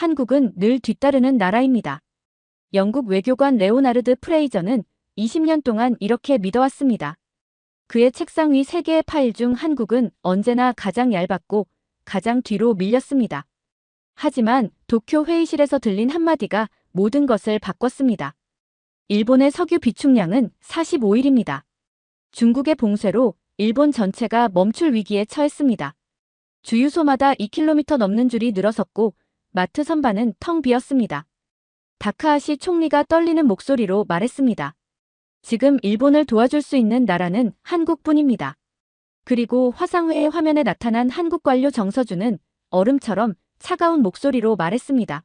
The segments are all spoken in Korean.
한국은 늘 뒤따르는 나라입니다. 영국 외교관 레오나르드 프레이저는 20년 동안 이렇게 믿어왔습니다. 그의 책상 위 3개의 파일 중 한국은 언제나 가장 얇았고 가장 뒤로 밀렸습니다. 하지만 도쿄 회의실에서 들린 한마디가 모든 것을 바꿨습니다. 일본의 석유 비축량은 45일입니다. 중국의 봉쇄로 일본 전체가 멈출 위기에 처했습니다. 주유소마다 2km 넘는 줄이 늘어섰고 마트 선반은 텅 비었습니다. 다카하시 총리가 떨리는 목소리로 말했습니다. 지금 일본을 도와줄 수 있는 나라는 한국뿐입니다. 그리고 화상회의 화면에 나타난 한국 관료 정서주는 얼음처럼 차가운 목소리로 말했습니다.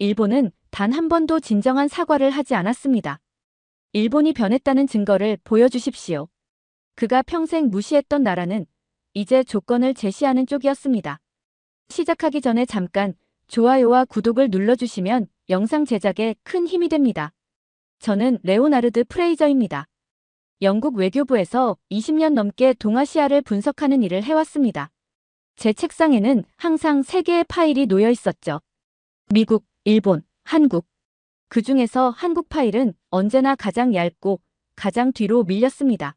일본은 단 한 번도 진정한 사과를 하지 않았습니다. 일본이 변했다는 증거를 보여주십시오. 그가 평생 무시했던 나라는 이제 조건을 제시하는 쪽이었습니다. 시작하기 전에 잠깐 좋아요와 구독을 눌러주시면 영상 제작에 큰 힘이 됩니다. 저는 레오나르드 프레이저입니다. 영국 외교부에서 20년 넘게 동아시아를 분석하는 일을 해왔습니다. 제 책상에는 항상 3개의 파일이 놓여 있었죠. 미국, 일본, 한국. 그 중에서 한국 파일은 언제나 가장 얇고 가장 뒤로 밀렸습니다.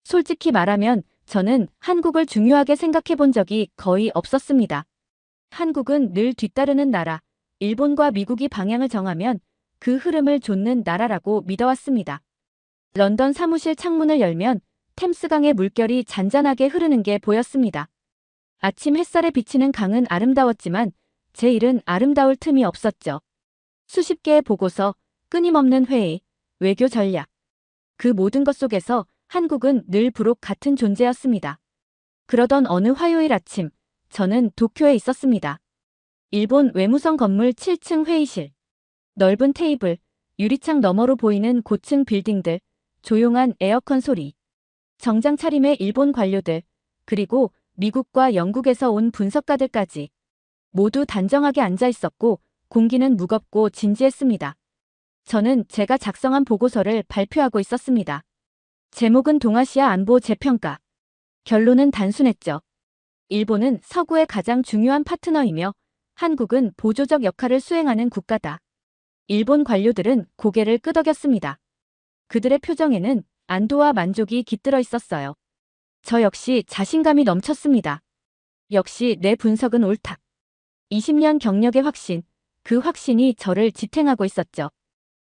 솔직히 말하면 저는 한국을 중요하게 생각해 본 적이 거의 없었습니다. 한국은 늘 뒤따르는 나라, 일본과 미국이 방향을 정하면 그 흐름을 좇는 나라라고 믿어왔습니다. 런던 사무실 창문을 열면 템스강의 물결이 잔잔하게 흐르는 게 보였습니다. 아침 햇살에 비치는 강은 아름다웠지만 제 일은 아름다울 틈이 없었죠. 수십 개의 보고서, 끊임없는 회의, 외교 전략. 그 모든 것 속에서 한국은 늘 부록 같은 존재였습니다. 그러던 어느 화요일 아침, 저는 도쿄에 있었습니다. 일본 외무성 건물 7층 회의실. 넓은 테이블, 유리창 너머로 보이는 고층 빌딩들, 조용한 에어컨 소리. 정장 차림의 일본 관료들, 그리고 미국과 영국에서 온 분석가들까지. 모두 단정하게 앉아 있었고 공기는 무겁고 진지했습니다. 저는 제가 작성한 보고서를 발표하고 있었습니다. 제목은 동아시아 안보 재평가. 결론은 단순했죠. 일본은 서구의 가장 중요한 파트너이며 한국은 보조적 역할을 수행하는 국가다. 일본 관료들은 고개를 끄덕였습니다. 그들의 표정에는 안도와 만족이 깃들어 있었어요. 저 역시 자신감이 넘쳤습니다. 역시 내 분석은 옳다. 20년 경력의 확신, 그 확신이 저를 지탱하고 있었죠.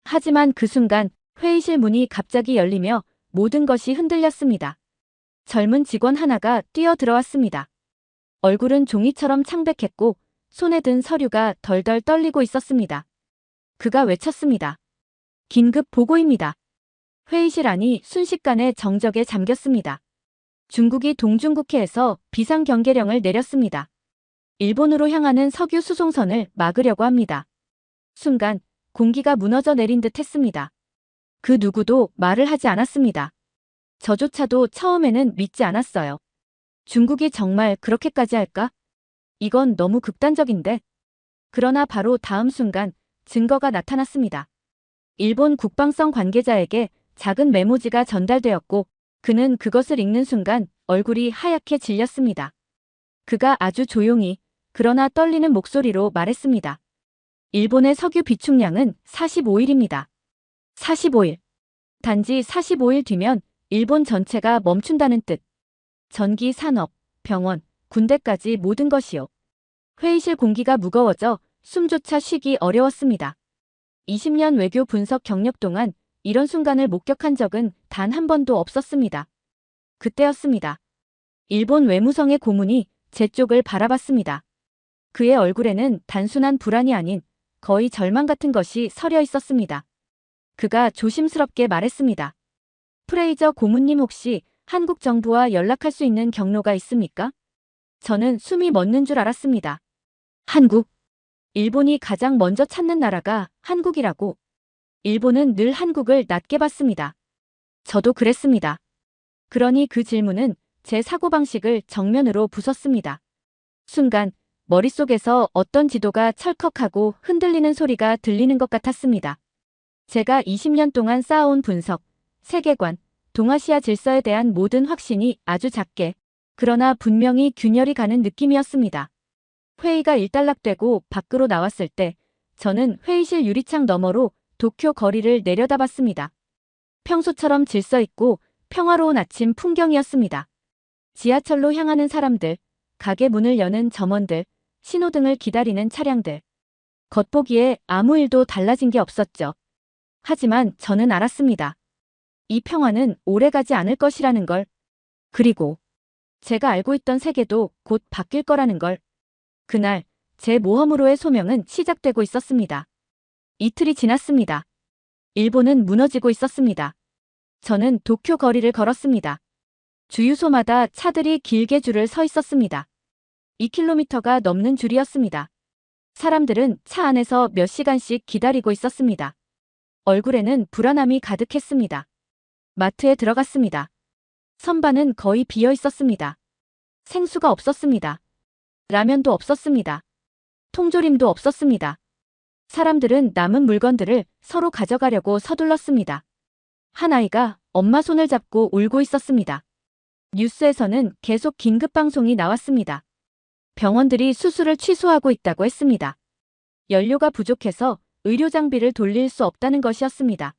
하지만 그 순간 회의실 문이 갑자기 열리며 모든 것이 흔들렸습니다. 젊은 직원 하나가 뛰어들어왔습니다. 얼굴은 종이처럼 창백했고 손에 든 서류가 덜덜 떨리고 있었습니다. 그가 외쳤습니다. 긴급 보고입니다. 회의실 안이 순식간에 정적에 잠겼습니다. 중국이 동중국해에서 비상경계령을 내렸습니다. 일본으로 향하는 석유 수송선을 막으려고 합니다. 순간 공기가 무너져 내린 듯 했습니다. 그 누구도 말을 하지 않았습니다. 저조차도 처음에는 믿지 않았어요. 중국이 정말 그렇게까지 할까? 이건 너무 극단적인데. 그러나 바로 다음 순간 증거가 나타났습니다. 일본 국방성 관계자에게 작은 메모지가 전달되었고 그는 그것을 읽는 순간 얼굴이 하얗게 질렸습니다. 그가 아주 조용히 그러나 떨리는 목소리로 말했습니다. 일본의 석유 비축량은 45일입니다. 45일. 단지 45일 뒤면 일본 전체가 멈춘다는 뜻. 전기, 산업, 병원, 군대까지 모든 것이요. 회의실 공기가 무거워져 숨조차 쉬기 어려웠습니다. 20년 외교 분석 경력 동안 이런 순간을 목격한 적은 단 한 번도 없었습니다. 그때였습니다. 일본 외무성의 고문이 제 쪽을 바라봤습니다. 그의 얼굴에는 단순한 불안이 아닌 거의 절망 같은 것이 서려 있었습니다. 그가 조심스럽게 말했습니다. 프레이저 고문님 혹시 한국 정부와 연락할 수 있는 경로가 있습니까? 저는 숨이 멎는 줄 알았습니다. 한국? 일본이 가장 먼저 찾는 나라가 한국이라고. 일본은 늘 한국을 낮게 봤습니다. 저도 그랬습니다. 그러니 그 질문은 제 사고방식을 정면으로 부쉈습니다. 순간 머릿속에서 어떤 지도가 찰컥하고 흔들리는 소리가 들리는 것 같았습니다. 제가 20년 동안 쌓아온 분석, 세계관, 동아시아 질서에 대한 모든 확신이 아주 작게, 그러나 분명히 균열이 가는 느낌이었습니다. 회의가 일단락되고 밖으로 나왔을 때 저는 회의실 유리창 너머로 도쿄 거리를 내려다봤습니다. 평소처럼 질서 있고 평화로운 아침 풍경이었습니다. 지하철로 향하는 사람들, 가게 문을 여는 점원들, 신호등을 기다리는 차량들. 겉보기에 아무 일도 달라진 게 없었죠. 하지만 저는 알았습니다. 이 평화는 오래가지 않을 것이라는 걸. 그리고 제가 알고 있던 세계도 곧 바뀔 거라는 걸. 그날 제 모험으로의 소명은 시작되고 있었습니다. 이틀이 지났습니다. 일본은 무너지고 있었습니다. 저는 도쿄 거리를 걸었습니다. 주유소마다 차들이 길게 줄을 서 있었습니다. 2km가 넘는 줄이었습니다. 사람들은 차 안에서 몇 시간씩 기다리고 있었습니다. 얼굴에는 불안함이 가득했습니다. 마트에 들어갔습니다. 선반은 거의 비어 있었습니다. 생수가 없었습니다. 라면도 없었습니다. 통조림도 없었습니다. 사람들은 남은 물건들을 서로 가져가려고 서둘렀습니다. 한 아이가 엄마 손을 잡고 울고 있었습니다. 뉴스에서는 계속 긴급방송이 나왔습니다. 병원들이 수술을 취소하고 있다고 했습니다. 연료가 부족해서 의료 장비를 돌릴 수 없다는 것이었습니다.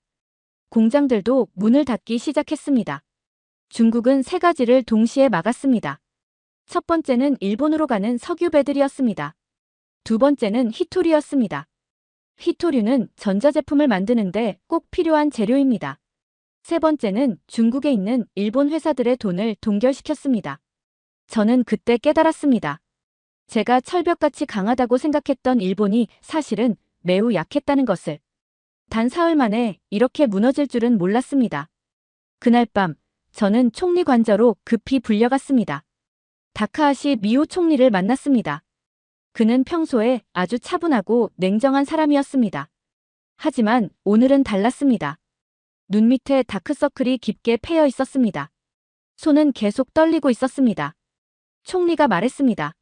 공장들도 문을 닫기 시작했습니다. 중국은 세 가지를 동시에 막았습니다. 첫 번째는 일본으로 가는 석유 배들이었습니다. 두 번째는 히토류였습니다. 히토류는 전자제품을 만드는데 꼭 필요한 재료입니다. 세 번째는 중국에 있는 일본 회사들의 돈을 동결시켰습니다. 저는 그때 깨달았습니다. 제가 철벽같이 강하다고 생각했던 일본이 사실은 매우 약했다는 것을. 단 사흘 만에 이렇게 무너질 줄은 몰랐습니다. 그날 밤 저는 총리 관저로 급히 불려갔습니다. 다카하시 미오 총리를 만났습니다. 그는 평소에 아주 차분하고 냉정한 사람이었습니다. 하지만 오늘은 달랐습니다. 눈 밑에 다크서클이 깊게 패여 있었습니다. 손은 계속 떨리고 있었습니다. 총리가 말했습니다.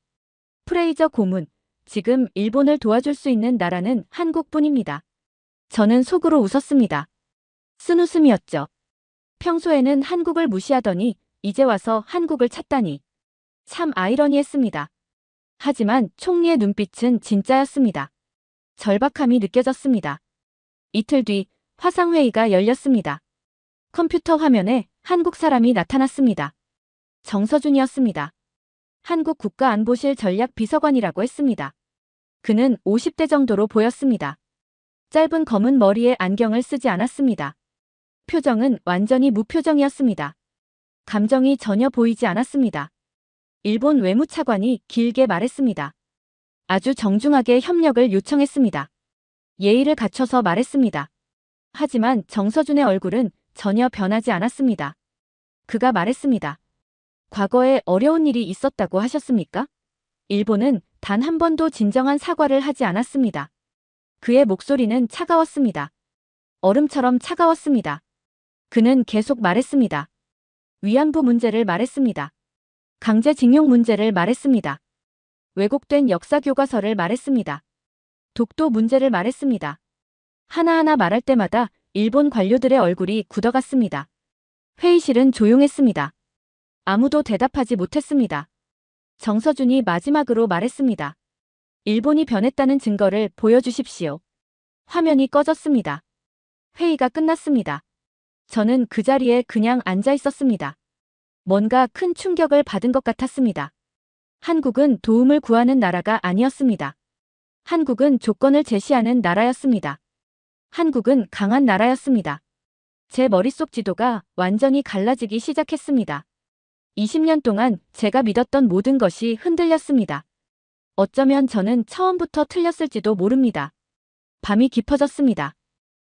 프레이저 고문, 지금 일본을 도와줄 수 있는 나라는 한국뿐입니다. 저는 속으로 웃었습니다. 쓴웃음이었죠. 평소에는 한국을 무시하더니 이제 와서 한국을 찾다니. 참 아이러니했습니다. 하지만 총리의 눈빛은 진짜였습니다. 절박함이 느껴졌습니다. 이틀 뒤 화상회의가 열렸습니다. 컴퓨터 화면에 한국 사람이 나타났습니다. 정서준이었습니다. 한국 국가안보실 전략비서관이라고 했습니다. 그는 50대 정도로 보였습니다. 짧은 검은 머리에 안경을 쓰지 않았습니다. 표정은 완전히 무표정이었습니다. 감정이 전혀 보이지 않았습니다. 일본 외무차관이 길게 말했습니다. 아주 정중하게 협력을 요청했습니다. 예의를 갖춰서 말했습니다. 하지만 정서준의 얼굴은 전혀 변하지 않았습니다. 그가 말했습니다. 과거에 어려운 일이 있었다고 하셨습니까? 일본은 단 한 번도 진정한 사과를 하지 않았습니다. 그의 목소리는 차가웠습니다. 얼음처럼 차가웠습니다. 그는 계속 말했습니다. 위안부 문제를 말했습니다. 강제징용 문제를 말했습니다. 왜곡된 역사교과서를 말했습니다. 독도 문제를 말했습니다. 하나하나 말할 때마다 일본 관료들의 얼굴이 굳어갔습니다. 회의실은 조용했습니다. 아무도 대답하지 못했습니다. 정서준이 마지막으로 말했습니다. 일본이 변했다는 증거를 보여주십시오. 화면이 꺼졌습니다. 회의가 끝났습니다. 저는 그 자리에 그냥 앉아 있었습니다. 뭔가 큰 충격을 받은 것 같았습니다. 한국은 도움을 구하는 나라가 아니었습니다. 한국은 조건을 제시하는 나라였습니다. 한국은 강한 나라였습니다. 제 머릿속 지도가 완전히 갈라지기 시작했습니다. 20년 동안 제가 믿었던 모든 것이 흔들렸습니다. 어쩌면 저는 처음부터 틀렸을지도 모릅니다. 밤이 깊어졌습니다.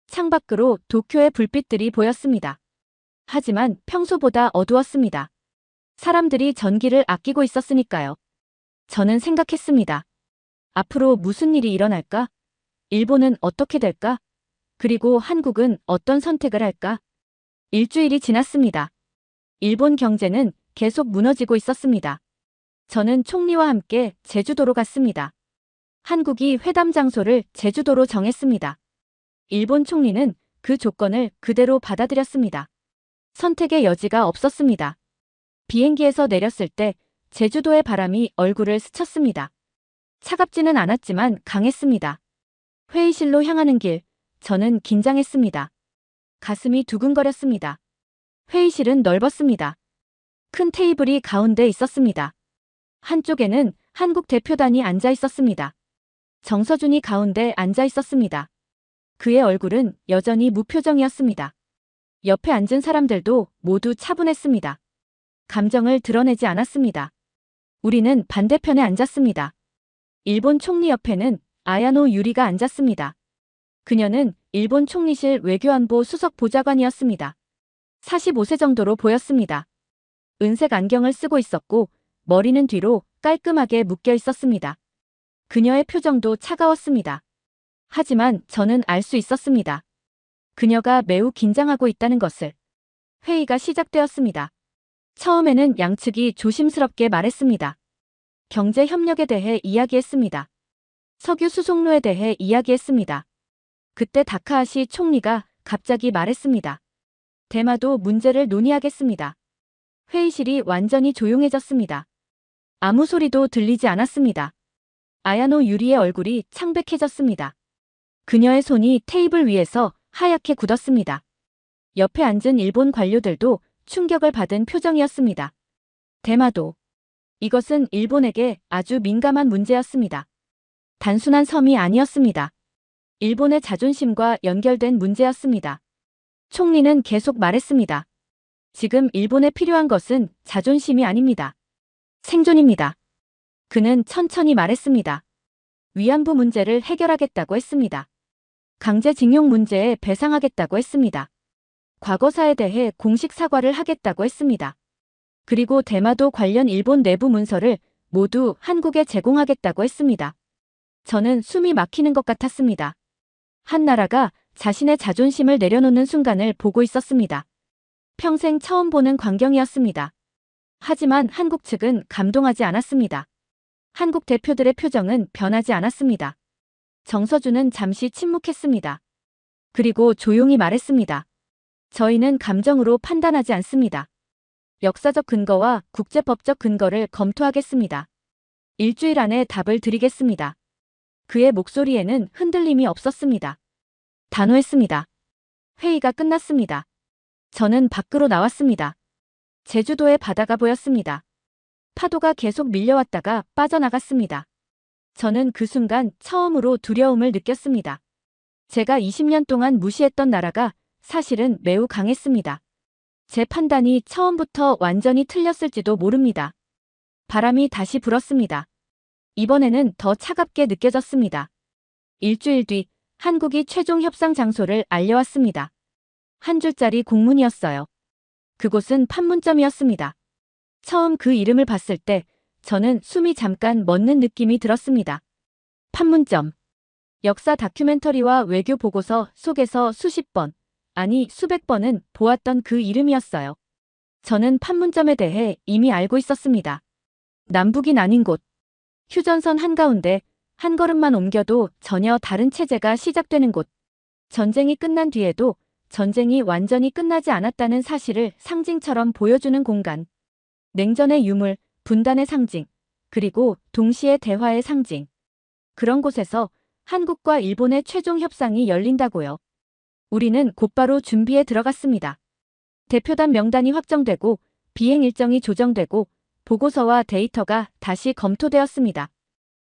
창밖으로 도쿄의 불빛들이 보였습니다. 하지만 평소보다 어두웠습니다. 사람들이 전기를 아끼고 있었으니까요. 저는 생각했습니다. 앞으로 무슨 일이 일어날까? 일본은 어떻게 될까? 그리고 한국은 어떤 선택을 할까? 일주일이 지났습니다. 일본 경제는 계속 무너지고 있었습니다. 저는 총리와 함께 제주도로 갔습니다. 한국이 회담 장소를 제주도로 정했습니다. 일본 총리는 그 조건을 그대로 받아들였습니다. 선택의 여지가 없었습니다. 비행기에서 내렸을 때 제주도의 바람이 얼굴을 스쳤습니다. 차갑지는 않았지만 강했습니다. 회의실로 향하는 길, 저는 긴장했습니다. 가슴이 두근거렸습니다. 회의실은 넓었습니다. 큰 테이블이 가운데 있었습니다. 한쪽에는 한국 대표단이 앉아 있었습니다. 정서준이 가운데 앉아 있었습니다. 그의 얼굴은 여전히 무표정이었습니다. 옆에 앉은 사람들도 모두 차분했습니다. 감정을 드러내지 않았습니다. 우리는 반대편에 앉았습니다. 일본 총리 옆에는 아야노 유리가 앉았습니다. 그녀는 일본 총리실 외교안보 수석 보좌관이었습니다. 45세 정도로 보였습니다. 은색 안경을 쓰고 있었고 머리는 뒤로 깔끔하게 묶여 있었습니다. 그녀의 표정도 차가웠습니다. 하지만 저는 알 수 있었습니다. 그녀가 매우 긴장하고 있다는 것을. 회의가 시작되었습니다. 처음에는 양측이 조심스럽게 말했습니다. 경제 협력에 대해 이야기했습니다. 석유 수송로에 대해 이야기했습니다. 그때 다카하시 총리가 갑자기 말했습니다. 대마도 문제를 논의하겠습니다. 회의실이 완전히 조용해졌습니다. 아무 소리도 들리지 않았습니다. 아야노 유리의 얼굴이 창백해졌습니다. 그녀의 손이 테이블 위에서 하얗게 굳었습니다. 옆에 앉은 일본 관료들도 충격을 받은 표정이었습니다. 대마도. 이것은 일본에게 아주 민감한 문제였습니다. 단순한 섬이 아니었습니다. 일본의 자존심과 연결된 문제였습니다. 총리는 계속 말했습니다. 지금 일본에 필요한 것은 자존심이 아닙니다. 생존입니다. 그는 천천히 말했습니다. 위안부 문제를 해결하겠다고 했습니다. 강제징용 문제에 배상하겠다고 했습니다. 과거사에 대해 공식 사과를 하겠다고 했습니다. 그리고 대마도 관련 일본 내부 문서를 모두 한국에 제공하겠다고 했습니다. 저는 숨이 막히는 것 같았습니다. 한 나라가 자신의 자존심을 내려놓는 순간을 보고 있었습니다. 평생 처음 보는 광경이었습니다. 하지만 한국 측은 감동하지 않았습니다. 한국 대표들의 표정은 변하지 않았습니다. 정서준은 잠시 침묵했습니다. 그리고 조용히 말했습니다. 저희는 감정으로 판단하지 않습니다. 역사적 근거와 국제법적 근거를 검토하겠습니다. 일주일 안에 답을 드리겠습니다. 그의 목소리에는 흔들림이 없었습니다. 단호했습니다. 회의가 끝났습니다. 저는 밖으로 나왔습니다. 제주도의 바다가 보였습니다. 파도가 계속 밀려왔다가 빠져나갔습니다. 저는 그 순간 처음으로 두려움을 느꼈습니다. 제가 20년 동안 무시했던 나라가 사실은 매우 강했습니다. 제 판단이 처음부터 완전히 틀렸을지도 모릅니다. 바람이 다시 불었습니다. 이번에는 더 차갑게 느껴졌습니다. 일주일 뒤 한국이 최종 협상 장소를 알려왔습니다. 한 줄짜리 공문이었어요. 그곳은 판문점이었습니다. 처음 그 이름을 봤을 때 저는 숨이 잠깐 멎는 느낌이 들었습니다. 판문점. 역사 다큐멘터리와 외교 보고서 속에서 수십 번, 아니 수백 번은 보았던 그 이름이었어요. 저는 판문점에 대해 이미 알고 있었습니다. 남북이 나뉜 곳. 휴전선 한가운데 한 걸음만 옮겨도 전혀 다른 체제가 시작되는 곳. 전쟁이 끝난 뒤에도 전쟁이 완전히 끝나지 않았다는 사실을 상징처럼 보여주는 공간. 냉전의 유물, 분단의 상징, 그리고 동시에 대화의 상징. 그런 곳에서 한국과 일본의 최종 협상이 열린다고요. 우리는 곧바로 준비에 들어갔습니다. 대표단 명단이 확정되고 비행 일정이 조정되고 보고서와 데이터가 다시 검토되었습니다.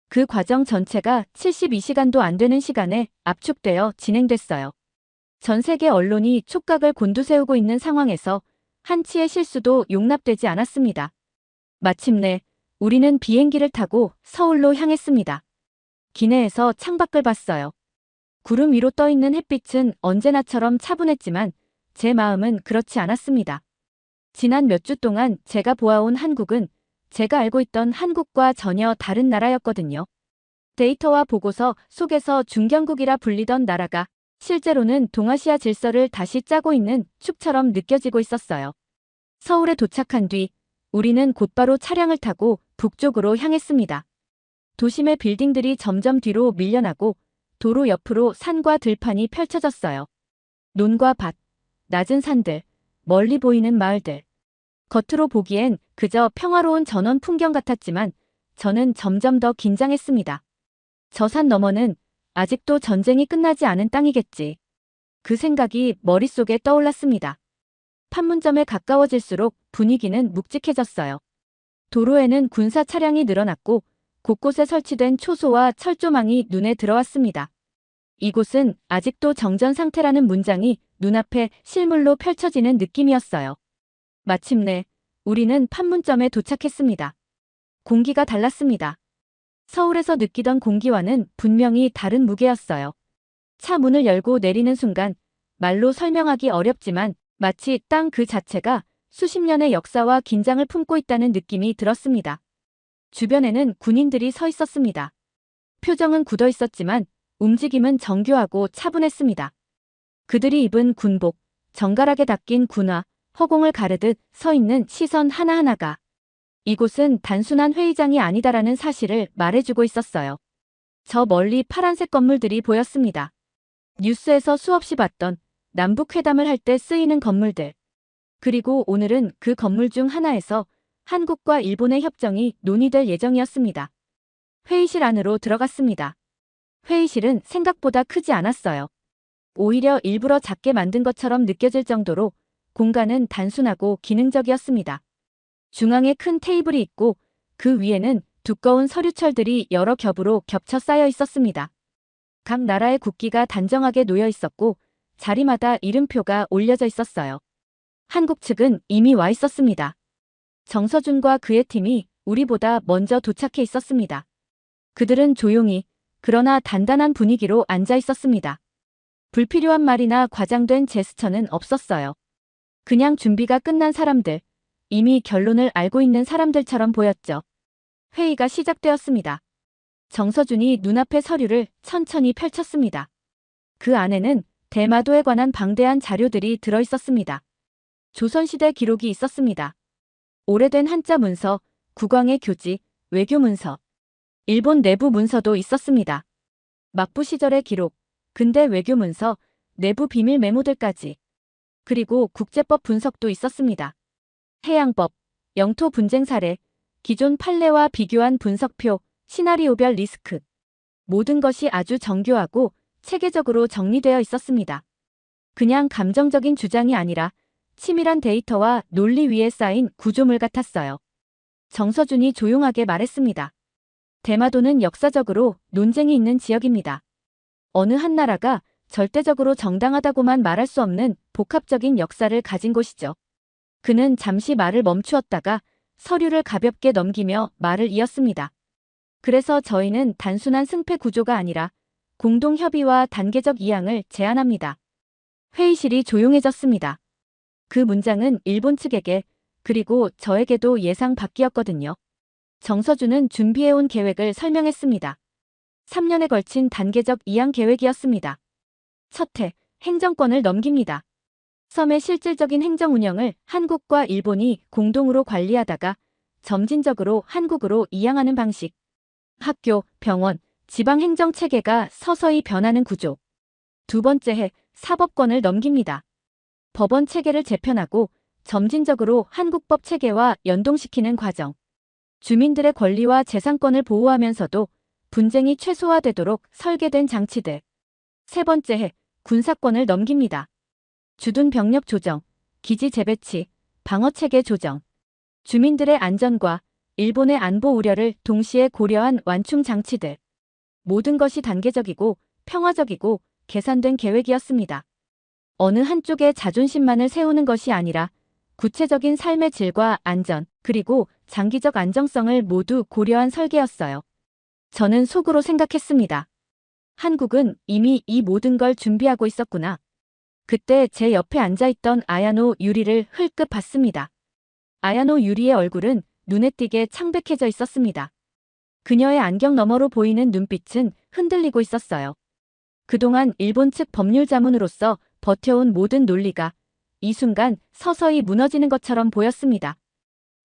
그 과정 전체가 72시간도 안 되는 시간에 압축되어 진행됐어요. 전 세계 언론이 촉각을 곤두세우고 있는 상황에서 한치의 실수도 용납되지 않았습니다. 마침내 우리는 비행기를 타고 서울로 향했습니다. 기내에서 창밖을 봤어요. 구름 위로 떠있는 햇빛은 언제나처럼 차분했지만 제 마음은 그렇지 않았습니다. 지난 몇 주 동안 제가 보아온 한국은 제가 알고 있던 한국과 전혀 다른 나라였거든요. 데이터와 보고서 속에서 중견국이라 불리던 나라가 실제로는 동아시아 질서를 다시 짜고 있는 축처럼 느껴지고 있었어요. 서울에 도착한 뒤 우리는 곧바로 차량을 타고 북쪽으로 향했습니다. 도심의 빌딩들이 점점 뒤로 밀려나고 도로 옆으로 산과 들판이 펼쳐졌어요. 논과 밭, 낮은 산들, 멀리 보이는 마을들. 겉으로 보기엔 그저 평화로운 전원 풍경 같았지만 저는 점점 더 긴장했습니다. 저 산 너머는 아직도 전쟁이 끝나지 않은 땅이겠지. 그 생각이 머릿속에 떠올랐습니다. 판문점에 가까워질수록 분위기는 묵직해졌어요. 도로에는 군사 차량이 늘어났고 곳곳에 설치된 초소와 철조망이 눈에 들어왔습니다. 이곳은 아직도 정전 상태라는 문장이 눈앞에 실물로 펼쳐지는 느낌이었어요. 마침내 우리는 판문점에 도착했습니다. 공기가 달랐습니다. 서울에서 느끼던 공기와는 분명히 다른 무게였어요. 차 문을 열고 내리는 순간 말로 설명하기 어렵지만 마치 땅 그 자체가 수십 년의 역사와 긴장을 품고 있다는 느낌이 들었습니다. 주변에는 군인들이 서 있었습니다. 표정은 굳어 있었지만 움직임은 정교하고 차분했습니다. 그들이 입은 군복, 정갈하게 닦인 군화, 허공을 가르듯 서 있는 시선 하나하나가 이곳은 단순한 회의장이 아니다라는 사실을 말해주고 있었어요. 저 멀리 파란색 건물들이 보였습니다. 뉴스에서 수없이 봤던 남북회담을 할 때 쓰이는 건물들. 그리고 오늘은 그 건물 중 하나에서 한국과 일본의 협정이 논의될 예정이었습니다. 회의실 안으로 들어갔습니다. 회의실은 생각보다 크지 않았어요. 오히려 일부러 작게 만든 것처럼 느껴질 정도로 공간은 단순하고 기능적이었습니다. 중앙에 큰 테이블이 있고 그 위에는 두꺼운 서류철들이 여러 겹으로 겹쳐 쌓여 있었습니다. 각 나라의 국기가 단정하게 놓여 있었고 자리마다 이름표가 올려져 있었어요. 한국 측은 이미 와 있었습니다. 정서준과 그의 팀이 우리보다 먼저 도착해 있었습니다. 그들은 조용히 그러나 단단한 분위기로 앉아 있었습니다. 불필요한 말이나 과장된 제스처는 없었어요. 그냥 준비가 끝난 사람들, 이미 결론을 알고 있는 사람들처럼 보였죠. 회의가 시작되었습니다. 정서준이 눈앞에 서류를 천천히 펼쳤습니다. 그 안에는 대마도에 관한 방대한 자료들이 들어 있었습니다. 조선시대 기록이 있었습니다. 오래된 한자 문서, 국왕의 교지, 외교 문서, 일본 내부 문서도 있었습니다. 막부 시절의 기록, 근대 외교 문서, 내부 비밀 메모들까지. 그리고 국제법 분석도 있었습니다. 해양법, 영토 분쟁 사례, 기존 판례와 비교한 분석표, 시나리오별 리스크. 모든 것이 아주 정교하고 체계적으로 정리되어 있었습니다. 그냥 감정적인 주장이 아니라 치밀한 데이터와 논리 위에 쌓인 구조물 같았어요. 정서준이 조용하게 말했습니다. 대마도는 역사적으로 논쟁이 있는 지역입니다. 어느 한 나라가 절대적으로 정당하다고만 말할 수 없는 복합적인 역사를 가진 곳이죠. 그는 잠시 말을 멈추었다가 서류를 가볍게 넘기며 말을 이었습니다. 그래서 저희는 단순한 승패 구조가 아니라 공동 협의와 단계적 이양을 제안합니다. 회의실이 조용해졌습니다. 그 문장은 일본 측에게 그리고 저에게도 예상 밖이었거든요. 정서준은 준비해온 계획을 설명했습니다. 3년에 걸친 단계적 이양 계획이었습니다. 첫해, 행정권을 넘깁니다. 섬의 실질적인 행정 운영을 한국과 일본이 공동으로 관리하다가 점진적으로 한국으로 이양하는 방식. 학교, 병원, 지방행정 체계가 서서히 변하는 구조. 두 번째 해, 사법권을 넘깁니다. 법원 체계를 재편하고 점진적으로 한국법 체계와 연동시키는 과정. 주민들의 권리와 재산권을 보호하면서도 분쟁이 최소화되도록 설계된 장치들. 세 번째 해, 군사권을 넘깁니다. 주둔 병력 조정, 기지 재배치, 방어체계 조정. 주민들의 안전과 일본의 안보 우려를 동시에 고려한 완충 장치들. 모든 것이 단계적이고 평화적이고 계산된 계획이었습니다. 어느 한쪽의 자존심만을 세우는 것이 아니라 구체적인 삶의 질과 안전, 그리고 장기적 안정성을 모두 고려한 설계였어요. 저는 속으로 생각했습니다. 한국은 이미 이 모든 걸 준비하고 있었구나. 그때 제 옆에 앉아있던 아야노 유리를 흘끗 봤습니다. 아야노 유리의 얼굴은 눈에 띄게 창백해져 있었습니다. 그녀의 안경 너머로 보이는 눈빛은 흔들리고 있었어요. 그동안 일본 측 법률 자문으로서 버텨온 모든 논리가 이 순간 서서히 무너지는 것처럼 보였습니다.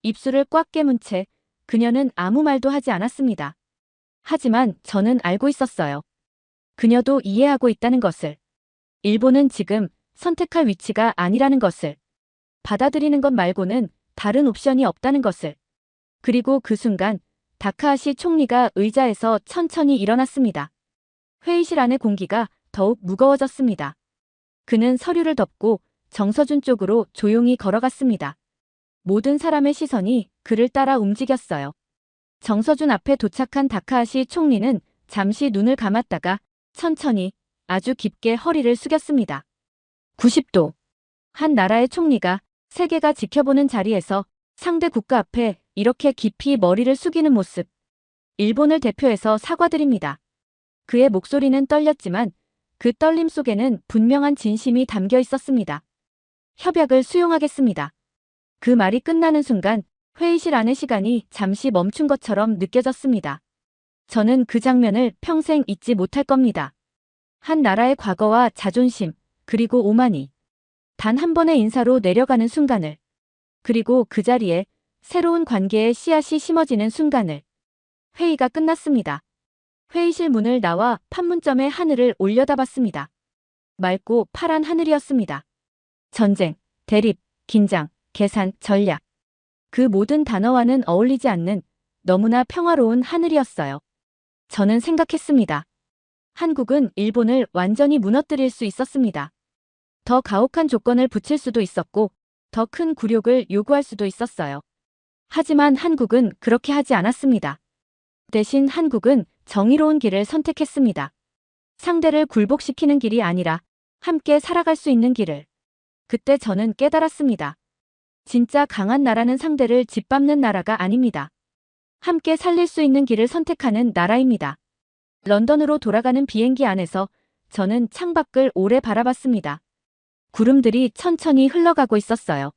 입술을 꽉 깨문 채 그녀는 아무 말도 하지 않았습니다. 하지만 저는 알고 있었어요. 그녀도 이해하고 있다는 것을. 일본은 지금 선택할 위치가 아니라는 것을. 받아들이는 것 말고는 다른 옵션이 없다는 것을. 그리고 그 순간 다카하시 총리가 의자에서 천천히 일어났습니다. 회의실 안의 공기가 더욱 무거워졌습니다. 그는 서류를 덮고 정서준 쪽으로 조용히 걸어갔습니다. 모든 사람의 시선이 그를 따라 움직였어요. 정서준 앞에 도착한 다카하시 총리는 잠시 눈을 감았다가 천천히 아주 깊게 허리를 숙였습니다. 90도. 한 나라의 총리가 세계가 지켜보는 자리에서 상대 국가 앞에 이렇게 깊이 머리를 숙이는 모습. 일본을 대표해서 사과드립니다. 그의 목소리는 떨렸지만 그 떨림 속에는 분명한 진심이 담겨 있었습니다. 협약을 수용하겠습니다. 그 말이 끝나는 순간 회의실 안의 시간이 잠시 멈춘 것처럼 느껴졌습니다. 저는 그 장면을 평생 잊지 못할 겁니다. 한 나라의 과거와 자존심, 그리고 오만이 단 한 번의 인사로 내려가는 순간을, 그리고 그 자리에 새로운 관계의 씨앗이 심어지는 순간을. 회의가 끝났습니다. 회의실 문을 나와 판문점의 하늘을 올려다봤습니다. 맑고 파란 하늘이었습니다. 전쟁, 대립, 긴장, 계산, 전략. 그 모든 단어와는 어울리지 않는 너무나 평화로운 하늘이었어요. 저는 생각했습니다. 한국은 일본을 완전히 무너뜨릴 수 있었습니다. 더 가혹한 조건을 붙일 수도 있었고 더 큰 굴욕을 요구할 수도 있었어요. 하지만 한국은 그렇게 하지 않았습니다. 대신 한국은 정의로운 길을 선택했습니다. 상대를 굴복시키는 길이 아니라 함께 살아갈 수 있는 길을. 그때 저는 깨달았습니다. 진짜 강한 나라는 상대를 짓밟는 나라가 아닙니다. 함께 살릴 수 있는 길을 선택하는 나라입니다. 런던으로 돌아가는 비행기 안에서 저는 창밖을 오래 바라봤습니다. 구름들이 천천히 흘러가고 있었어요.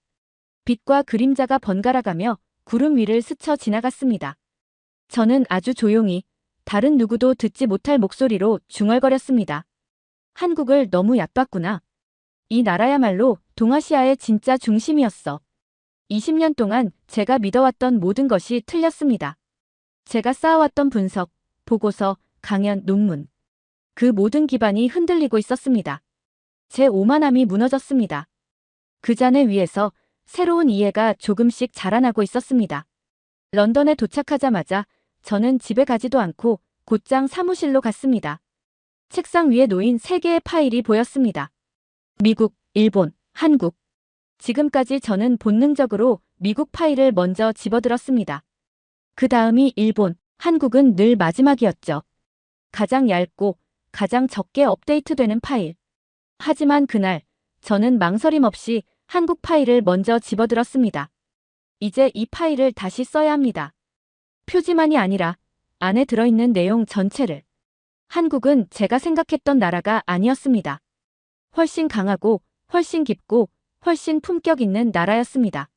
빛과 그림자가 번갈아가며 구름 위를 스쳐 지나갔습니다. 저는 아주 조용히 다른 누구도 듣지 못할 목소리로 중얼거렸습니다. 한국을 너무 얕봤구나. 이 나라야말로 동아시아의 진짜 중심이었어. 20년 동안 제가 믿어왔던 모든 것이 틀렸습니다. 제가 쌓아왔던 분석, 보고서, 강연, 논문. 그 모든 기반이 흔들리고 있었습니다. 제 오만함이 무너졌습니다. 그 잔해 위에서 새로운 이해가 조금씩 자라나고 있었습니다. 런던에 도착하자마자 저는 집에 가지도 않고 곧장 사무실로 갔습니다. 책상 위에 놓인 3개의 파일이 보였습니다. 미국, 일본, 한국. 지금까지 저는 본능적으로 미국 파일을 먼저 집어들었습니다. 그 다음이 일본, 한국은 늘 마지막이었죠. 가장 얇고 가장 적게 업데이트되는 파일. 하지만 그날 저는 망설임 없이 한국 파일을 먼저 집어들었습니다. 이제 이 파일을 다시 써야 합니다. 표지만이 아니라 안에 들어있는 내용 전체를. 한국은 제가 생각했던 나라가 아니었습니다. 훨씬 강하고 훨씬 깊고 훨씬 품격 있는 나라였습니다.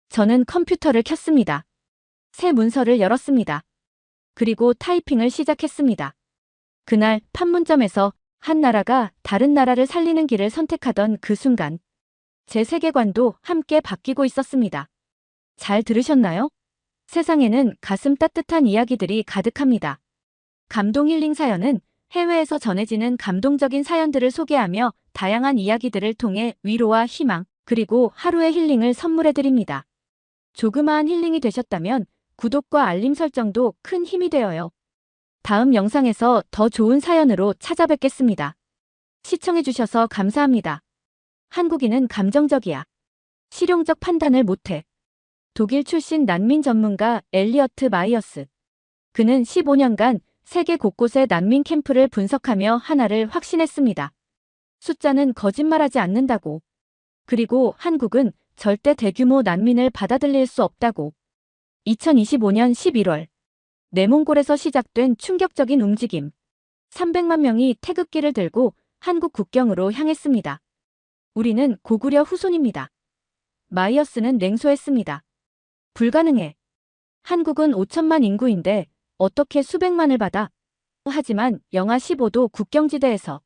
저는 컴퓨터를 켰습니다. 새 문서를 열었습니다. 그리고 타이핑을 시작했습니다. 그날 판문점에서 한 나라가 다른 나라를 살리는 길을 선택하던 그 순간 제 세계관도 함께 바뀌고 있었습니다. 잘 들으셨나요? 세상에는 가슴 따뜻한 이야기들이 가득합니다. 감동 힐링 사연은 해외에서 전해지는 감동적인 사연들을 소개하며 다양한 이야기들을 통해 위로와 희망, 그리고 하루의 힐링을 선물해드립니다. 조그마한 힐링이 되셨다면 구독과 알림 설정도 큰 힘이 되어요. 다음 영상에서 더 좋은 사연으로 찾아뵙겠습니다. 시청해주셔서 감사합니다. 한국인은 감정적이야. 실용적 판단을 못해. 독일 출신 난민 전문가 엘리어트 마이어스. 그는 15년간 세계 곳곳의 난민 캠프를 분석하며 하나를 확신했습니다. 숫자는 거짓말하지 않는다고. 그리고 한국은 절대 대규모 난민을 받아들일 수 없다고. 2025년 11월. 내몽골에서 시작된 충격적인 움직임. 300만 명이 태극기를 들고 한국 국경으로 향했습니다. 우리는 고구려 후손입니다. 마이어스는 냉소했습니다. 불가능해. 한국은 5천만 인구인데 어떻게 수백만을 받아? 하지만 영하 15도 국경지대에서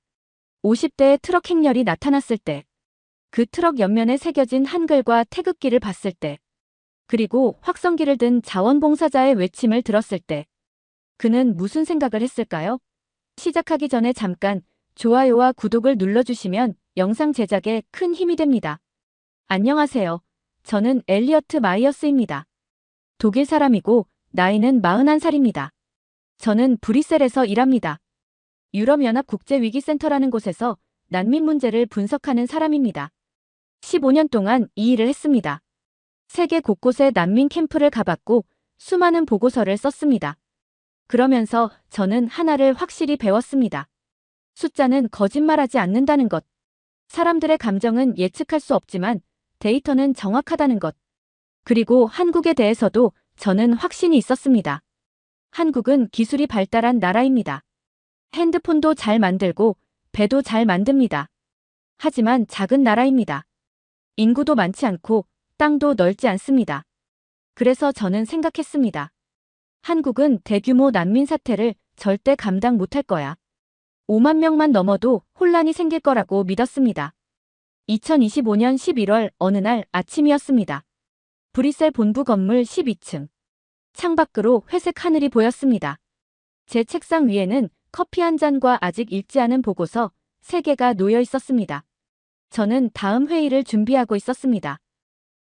50대의 트럭 행렬이 나타났을 때, 그 트럭 옆면에 새겨진 한글과 태극기를 봤을 때, 그리고 확성기를 든 자원봉사자의 외침을 들었을 때 그는 무슨 생각을 했을까요? 시작하기 전에 잠깐 좋아요와 구독을 눌러주시면 영상 제작에 큰 힘이 됩니다. 안녕하세요. 저는 엘리어트 마이어스입니다. 독일 사람이고 나이는 41살입니다. 저는 브뤼셀에서 일합니다. 유럽연합국제위기센터라는 곳에서 난민 문제를 분석하는 사람입니다. 15년 동안 이 일을 했습니다. 세계 곳곳에 난민 캠프를 가봤고 수많은 보고서를 썼습니다. 그러면서 저는 하나를 확실히 배웠습니다. 숫자는 거짓말하지 않는다는 것. 사람들의 감정은 예측할 수 없지만 데이터는 정확하다는 것. 그리고 한국에 대해서도 저는 확신이 있었습니다. 한국은 기술이 발달한 나라입니다. 핸드폰도 잘 만들고 배도 잘 만듭니다. 하지만 작은 나라입니다. 인구도 많지 않고 땅도 넓지 않습니다. 그래서 저는 생각했습니다. 한국은 대규모 난민 사태를 절대 감당 못할 거야. 5만 명만 넘어도 혼란이 생길 거라고 믿었습니다. 2025년 11월 어느 날 아침이었습니다. 브뤼셀 본부 건물 12층. 창밖으로 회색 하늘이 보였습니다. 제 책상 위에는 커피 한 잔과 아직 읽지 않은 보고서 3개가 놓여 있었습니다. 저는 다음 회의를 준비하고 있었습니다.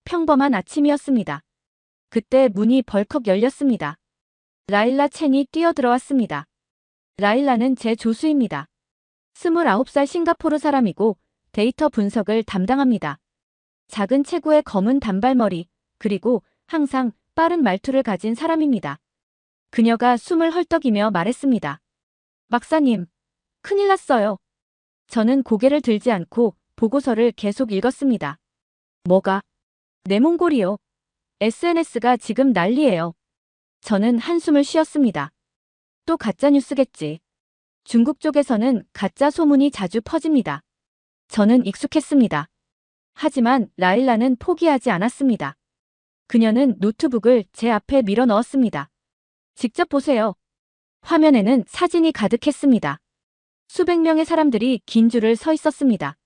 평범한 아침이었습니다. 그때 문이 벌컥 열렸습니다. 라일라 첸이 뛰어들어왔습니다. 라일라는 제 조수입니다. 29살 싱가포르 사람이고 데이터 분석을 담당합니다. 작은 체구의 검은 단발머리, 그리고 항상 빠른 말투를 가진 사람입니다. 그녀가 숨을 헐떡이며 말했습니다. 박사님, 큰일 났어요. 저는 고개를 들지 않고 보고서를 계속 읽었습니다. 뭐가? 내몽골이요. SNS가 지금 난리예요. 저는 한숨을 쉬었습니다. 또 가짜뉴스겠지. 중국 쪽에서는 가짜 소문이 자주 퍼집니다. 저는 익숙했습니다. 하지만 라일라는 포기하지 않았습니다. 그녀는 노트북을 제 앞에 밀어 넣었습니다. 직접 보세요. 화면에는 사진이 가득했습니다. 수백 명의 사람들이 긴 줄을 서 있었습니다.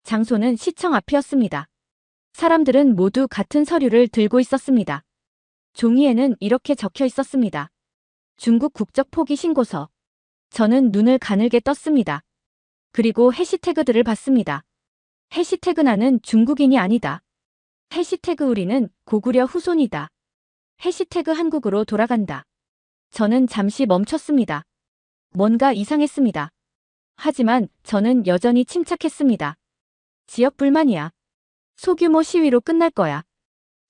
장소는 시청 앞이었습니다. 사람들은 모두 같은 서류를 들고 있었습니다. 종이에는 이렇게 적혀 있었습니다. 중국 국적 포기 신고서. 저는 눈을 가늘게 떴습니다. 그리고 해시태그들을 봤습니다. 해시태그 나는 중국인이 아니다. 해시태그 우리는 고구려 후손이다. 해시태그 한국으로 돌아간다. 저는 잠시 멈췄습니다. 뭔가 이상했습니다. 하지만 저는 여전히 침착했습니다. 지역 불만이야. 소규모 시위로 끝날 거야.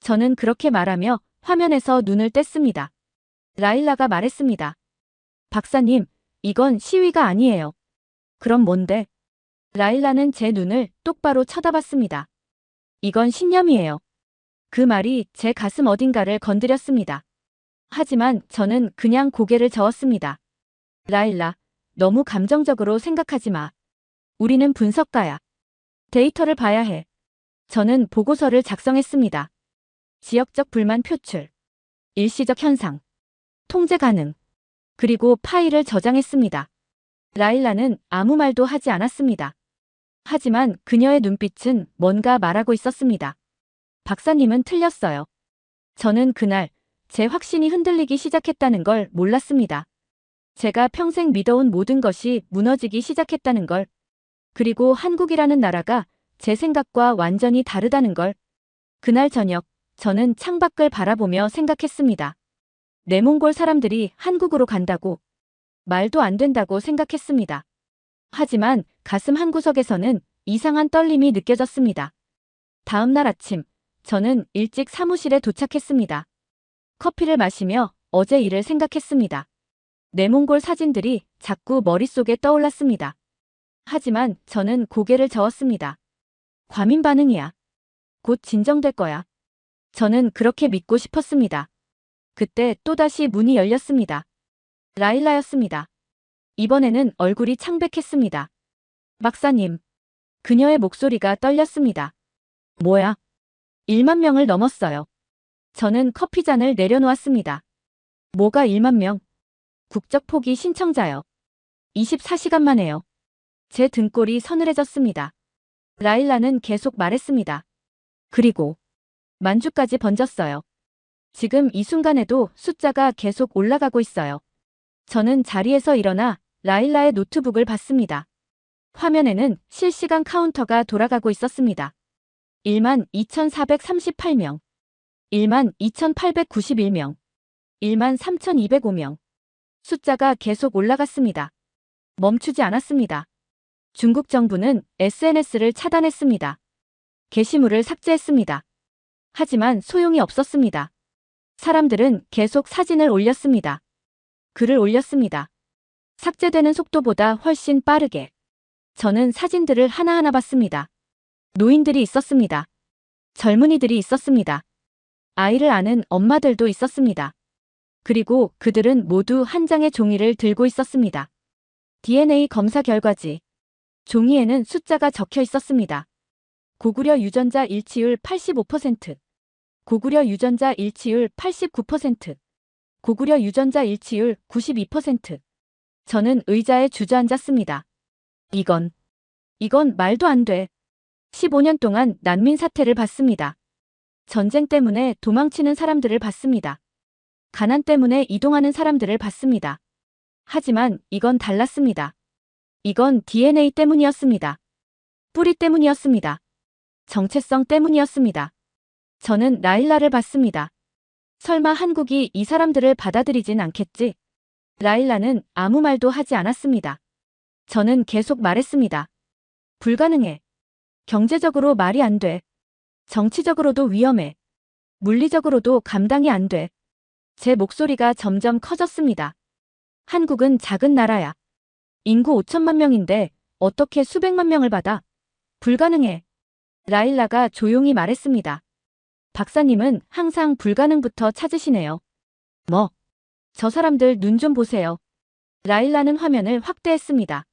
저는 그렇게 말하며 화면에서 눈을 뗐습니다. 라일라가 말했습니다. 박사님, 이건 시위가 아니에요. 그럼 뭔데? 라일라는 제 눈을 똑바로 쳐다봤습니다. 이건 신념이에요. 그 말이 제 가슴 어딘가를 건드렸습니다. 하지만 저는 그냥 고개를 저었습니다. 라일라, 너무 감정적으로 생각하지 마. 우리는 분석가야. 데이터를 봐야 해. 저는 보고서를 작성했습니다. 지역적 불만 표출, 일시적 현상, 통제 가능, 그리고 파일을 저장했습니다. 라일라는 아무 말도 하지 않았습니다. 하지만 그녀의 눈빛은 뭔가 말하고 있었습니다. 박사님은 틀렸어요. 저는 그날 제 확신이 흔들리기 시작했다는 걸 몰랐습니다. 제가 평생 믿어온 모든 것이 무너지기 시작했다는 걸. 그리고 한국이라는 나라가 제 생각과 완전히 다르다는 걸. 그날 저녁, 저는 창밖을 바라보며 생각했습니다. 내몽골 사람들이 한국으로 간다고. 말도 안 된다고 생각했습니다. 하지만 가슴 한구석에서는 이상한 떨림이 느껴졌습니다. 다음 날 아침, 저는 일찍 사무실에 도착했습니다. 커피를 마시며 어제 일을 생각했습니다. 내몽골 사진들이 자꾸 머릿속에 떠올랐습니다. 하지만 저는 고개를 저었습니다. 과민 반응이야. 곧 진정될 거야. 저는 그렇게 믿고 싶었습니다. 그때 또다시 문이 열렸습니다. 라일라였습니다. 이번에는 얼굴이 창백했습니다. 박사님. 그녀의 목소리가 떨렸습니다. 뭐야? 1만 명을 넘었어요. 저는 커피잔을 내려놓았습니다. 뭐가 1만 명? 국적 포기 신청자요. 24시간 만에요. 제 등골이 서늘해졌습니다. 라일라는 계속 말했습니다. 그리고 만주까지 번졌어요. 지금 이 순간에도 숫자가 계속 올라가고 있어요. 저는 자리에서 일어나 라일라의 노트북을 봤습니다. 화면에는 실시간 카운터가 돌아가고 있었습니다. 1만 2,438명, 1만 2,891명, 13,205명. 숫자가 계속 올라갔습니다. 멈추지 않았습니다. 중국 정부는 SNS를 차단했습니다. 게시물을 삭제했습니다. 하지만 소용이 없었습니다. 사람들은 계속 사진을 올렸습니다. 글을 올렸습니다. 삭제되는 속도보다 훨씬 빠르게. 저는 사진들을 하나하나 봤습니다. 노인들이 있었습니다. 젊은이들이 있었습니다. 아이를 아는 엄마들도 있었습니다. 그리고 그들은 모두 한 장의 종이를 들고 있었습니다. DNA 검사 결과지. 종이에는 숫자가 적혀 있었습니다. 고구려 유전자 일치율 85%, 고구려 유전자 일치율 89%, 고구려 유전자 일치율 92%. 저는 의자에 주저앉았습니다. 이건 말도 안 돼. 15년 동안 난민 사태를 봤습니다. 전쟁 때문에 도망치는 사람들을 봤습니다. 가난 때문에 이동하는 사람들을 봤습니다. 하지만 이건 달랐습니다. 이건 DNA 때문이었습니다. 뿌리 때문이었습니다. 정체성 때문이었습니다. 저는 라일라를 봤습니다. 설마 한국이 이 사람들을 받아들이진 않겠지? 라일라는 아무 말도 하지 않았습니다. 저는 계속 말했습니다. 불가능해. 경제적으로 말이 안 돼. 정치적으로도 위험해. 물리적으로도 감당이 안 돼. 제 목소리가 점점 커졌습니다. 한국은 작은 나라야. 인구 5천만 명인데 어떻게 수백만 명을 받아? 불가능해. 라일라가 조용히 말했습니다. 박사님은 항상 불가능부터 찾으시네요. 뭐? 저 사람들 눈 좀 보세요. 라일라는 화면을 확대했습니다.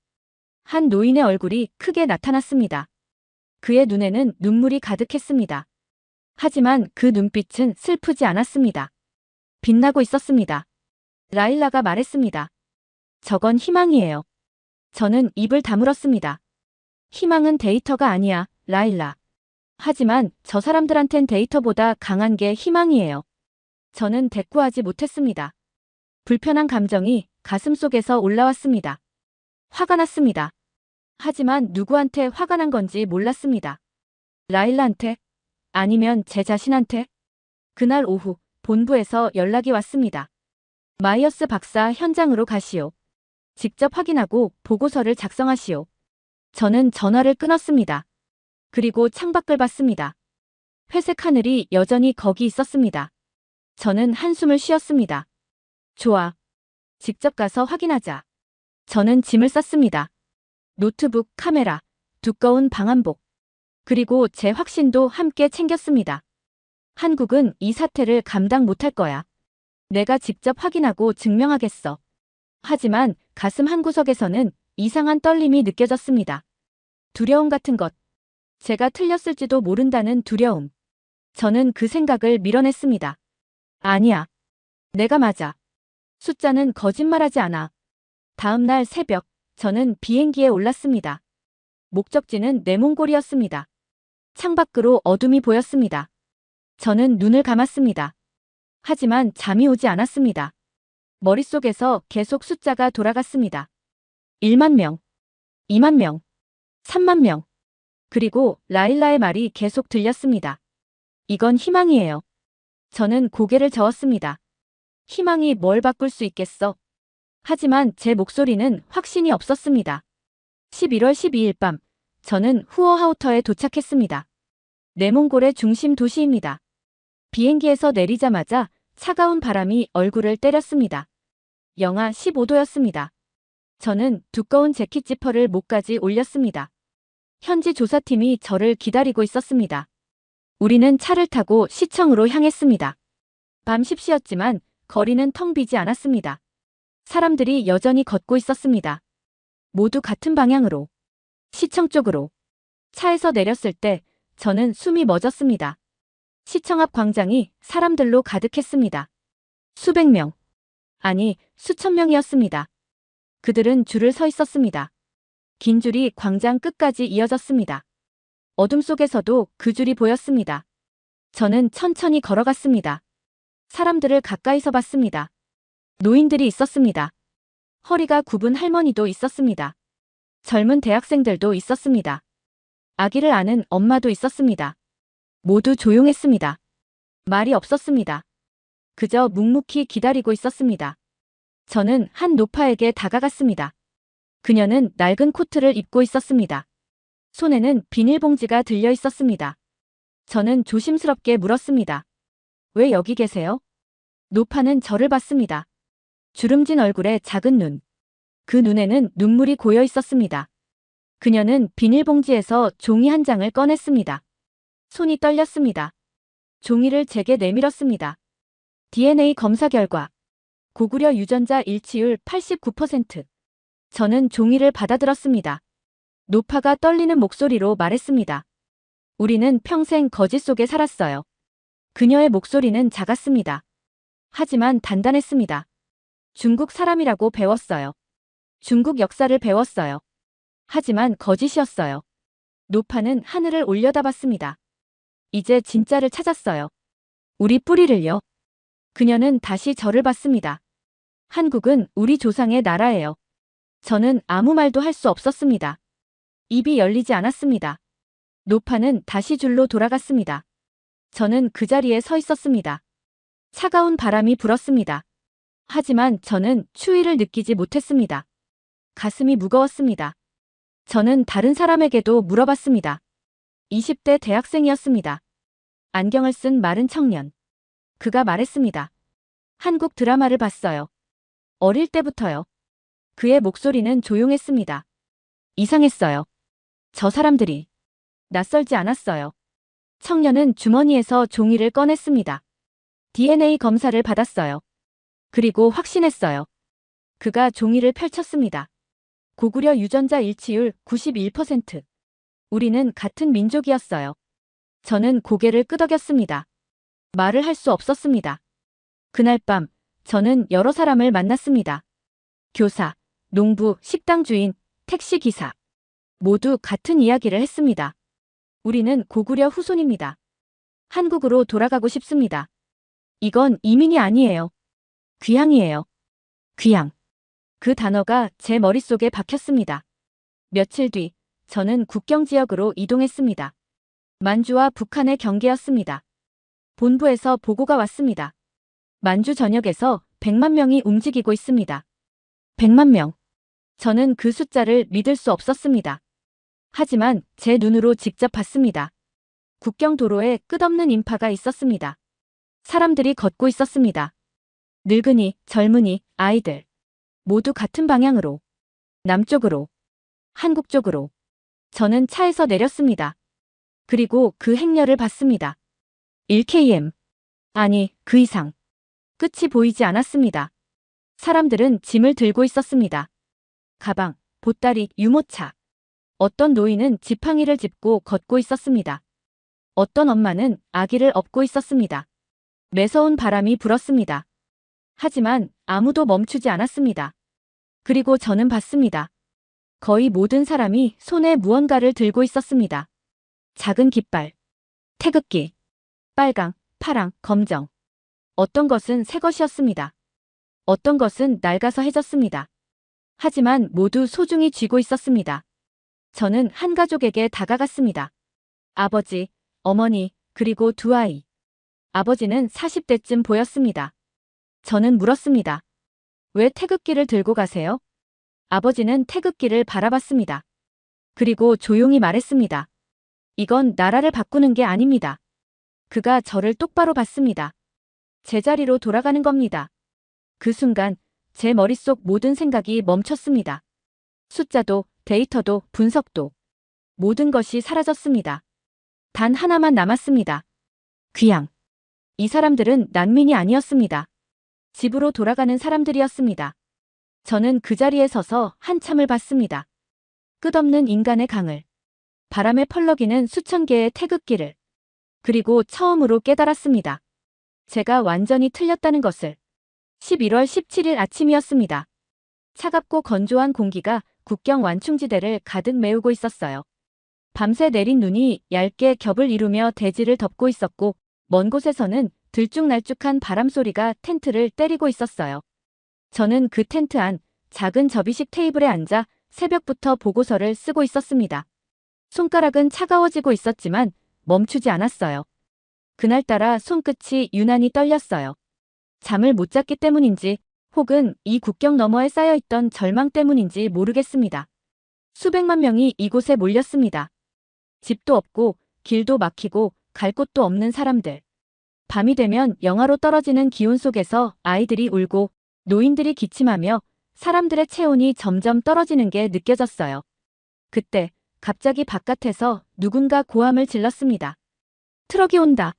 한 노인의 얼굴이 크게 나타났습니다. 그의 눈에는 눈물이 가득했습니다. 하지만 그 눈빛은 슬프지 않았습니다. 빛나고 있었습니다. 라일라가 말했습니다. 저건 희망이에요. 저는 입을 다물었습니다. 희망은 데이터가 아니야, 라일라. 하지만 저 사람들한텐 데이터보다 강한 게 희망이에요. 저는 대꾸하지 못했습니다. 불편한 감정이 가슴속에서 올라왔습니다. 화가 났습니다. 하지만 누구한테 화가 난 건지 몰랐습니다. 라일라한테? 아니면 제 자신한테? 그날 오후 본부에서 연락이 왔습니다. 마이어스 박사 현장으로 가시오. 직접 확인하고 보고서를 작성하시오. 저는 전화를 끊었습니다. 그리고 창밖을 봤습니다. 회색 하늘이 여전히 거기 있었습니다. 저는 한숨을 쉬었습니다. 좋아. 직접 가서 확인하자. 저는 짐을 쌌습니다. 노트북, 카메라, 두꺼운 방한복. 그리고 제 확신도 함께 챙겼습니다. 한국은 이 사태를 감당 못할 거야. 내가 직접 확인하고 증명하겠어. 하지만 가슴 한구석에서는 이상한 떨림이 느껴졌습니다. 두려움 같은 것. 제가 틀렸을지도 모른다는 두려움. 저는 그 생각을 밀어냈습니다. 아니야. 내가 맞아. 숫자는 거짓말하지 않아. 다음 날 새벽, 저는 비행기에 올랐습니다. 목적지는 내몽골이었습니다. 창밖으로 어둠이 보였습니다. 저는 눈을 감았습니다. 하지만 잠이 오지 않았습니다. 머릿속에서 계속 숫자가 돌아갔습니다. 1만 명, 2만 명, 3만 명. 그리고 라일라의 말이 계속 들렸습니다. 이건 희망이에요. 저는 고개를 저었습니다. 희망이 뭘 바꿀 수 있겠어? 하지만 제 목소리는 확신이 없었습니다. 11월 12일 밤, 저는 후어하우터에 도착했습니다. 내몽골의 중심 도시입니다. 비행기에서 내리자마자 차가운 바람이 얼굴을 때렸습니다. 영하 15도였습니다. 저는 두꺼운 재킷 지퍼를 목까지 올렸습니다. 현지 조사팀이 저를 기다리고 있었습니다. 우리는 차를 타고 시청으로 향했습니다. 밤 10시였지만 거리는 텅 비지 않았습니다. 사람들이 여전히 걷고 있었습니다. 모두 같은 방향으로. 시청 쪽으로. 차에서 내렸을 때 저는 숨이 멎었습니다. 시청 앞 광장이 사람들로 가득했습니다. 수백 명. 아니, 수천 명이었습니다. 그들은 줄을 서 있었습니다. 긴 줄이 광장 끝까지 이어졌습니다. 어둠 속에서도 그 줄이 보였습니다. 저는 천천히 걸어갔습니다. 사람들을 가까이서 봤습니다. 노인들이 있었습니다. 허리가 굽은 할머니도 있었습니다. 젊은 대학생들도 있었습니다. 아기를 아는 엄마도 있었습니다. 모두 조용했습니다. 말이 없었습니다. 그저 묵묵히 기다리고 있었습니다. 저는 한 노파에게 다가갔습니다. 그녀는 낡은 코트를 입고 있었습니다. 손에는 비닐봉지가 들려 있었습니다. 저는 조심스럽게 물었습니다. 왜 여기 계세요? 노파는 저를 봤습니다. 주름진 얼굴에 작은 눈. 그 눈에는 눈물이 고여 있었습니다. 그녀는 비닐봉지에서 종이 한 장을 꺼냈습니다. 손이 떨렸습니다. 종이를 제게 내밀었습니다. DNA 검사 결과. 고구려 유전자 일치율 89%. 저는 종이를 받아들었습니다. 노파가 떨리는 목소리로 말했습니다. 우리는 평생 거짓 속에 살았어요. 그녀의 목소리는 작았습니다. 하지만 단단했습니다. 중국 사람이라고 배웠어요. 중국 역사를 배웠어요. 하지만 거짓이었어요. 노파는 하늘을 올려다봤습니다. 이제 진짜를 찾았어요. 우리 뿌리를요. 그녀는 다시 저를 봤습니다. 한국은 우리 조상의 나라예요. 저는 아무 말도 할 수 없었습니다. 입이 열리지 않았습니다. 노파는 다시 줄로 돌아갔습니다. 저는 그 자리에 서 있었습니다. 차가운 바람이 불었습니다. 하지만 저는 추위를 느끼지 못했습니다. 가슴이 무거웠습니다. 저는 다른 사람에게도 물어봤습니다. 20대 대학생이었습니다. 안경을 쓴 마른 청년. 그가 말했습니다. 한국 드라마를 봤어요. 어릴 때부터요. 그의 목소리는 조용했습니다. 이상했어요. 저 사람들이 낯설지 않았어요. 청년은 주머니에서 종이를 꺼냈습니다. DNA 검사를 받았어요. 그리고 확신했어요. 그가 종이를 펼쳤습니다. 고구려 유전자 일치율 91%. 우리는 같은 민족이었어요. 저는 고개를 끄덕였습니다. 말을 할 수 없었습니다. 그날 밤 저는 여러 사람을 만났습니다. 교사, 농부, 식당 주인, 택시 기사. 모두 같은 이야기를 했습니다. 우리는 고구려 후손입니다. 한국으로 돌아가고 싶습니다. 이건 이민이 아니에요. 귀향이에요. 귀향. 그 단어가 제 머릿속에 박혔습니다. 며칠 뒤 저는 국경 지역으로 이동했습니다. 만주와 북한의 경계였습니다. 본부에서 보고가 왔습니다. 만주 전역에서 100만 명이 움직이고 있습니다. 100만 명. 저는 그 숫자를 믿을 수 없었습니다. 하지만 제 눈으로 직접 봤습니다. 국경 도로에 끝없는 인파가 있었습니다. 사람들이 걷고 있었습니다. 늙은이, 젊은이, 아이들. 모두 같은 방향으로. 남쪽으로. 한국 쪽으로. 저는 차에서 내렸습니다. 그리고 그 행렬을 봤습니다. 1km. 아니, 그 이상. 끝이 보이지 않았습니다. 사람들은 짐을 들고 있었습니다. 가방, 보따리, 유모차. 어떤 노인은 지팡이를 짚고 걷고 있었습니다. 어떤 엄마는 아기를 업고 있었습니다. 매서운 바람이 불었습니다. 하지만 아무도 멈추지 않았습니다. 그리고 저는 봤습니다. 거의 모든 사람이 손에 무언가를 들고 있었습니다. 작은 깃발, 태극기, 빨강, 파랑, 검정. 어떤 것은 새 것이었습니다. 어떤 것은 낡아서 해졌습니다. 하지만 모두 소중히 쥐고 있었습니다. 저는 한 가족에게 다가갔습니다. 아버지, 어머니, 그리고 두 아이. 아버지는 40대쯤 보였습니다. 저는 물었습니다. 왜 태극기를 들고 가세요? 아버지는 태극기를 바라봤습니다. 그리고 조용히 말했습니다. 이건 나라를 바꾸는 게 아닙니다. 그가 저를 똑바로 봤습니다. 제자리로 돌아가는 겁니다. 그 순간 제 머릿속 모든 생각이 멈췄습니다. 숫자도, 데이터도, 분석도. 모든 것이 사라졌습니다. 단 하나만 남았습니다. 귀향. 이 사람들은 난민이 아니었습니다. 집으로 돌아가는 사람들이었습니다. 저는 그 자리에 서서 한참을 봤습니다. 끝없는 인간의 강을. 바람에 펄럭이는 수천 개의 태극기를. 그리고 처음으로 깨달았습니다. 제가 완전히 틀렸다는 것을. 11월 17일 아침이었습니다. 차갑고 건조한 공기가 국경 완충지대를 가득 메우고 있었어요. 밤새 내린 눈이 얇게 겹을 이루며 대지를 덮고 있었고 먼 곳에서는 들쭉날쭉한 바람 소리가 텐트를 때리고 있었어요. 저는 그 텐트 안 작은 접이식 테이블에 앉아 새벽부터 보고서를 쓰고 있었습니다. 손가락은 차가워지고 있었지만 멈추지 않았어요. 그날따라 손끝이 유난히 떨렸어요. 잠을 못 잤기 때문인지 혹은 이 국경 너머에 쌓여있던 절망 때문인지 모르겠습니다. 수백만 명이 이곳에 몰렸습니다. 집도 없고 길도 막히고 갈 곳도 없는 사람들. 밤이 되면 영하로 떨어지는 기온 속에서 아이들이 울고 노인들이 기침하며 사람들의 체온이 점점 떨어지는 게 느껴졌어요. 그때 갑자기 바깥에서 누군가 고함을 질렀습니다. 트럭이 온다.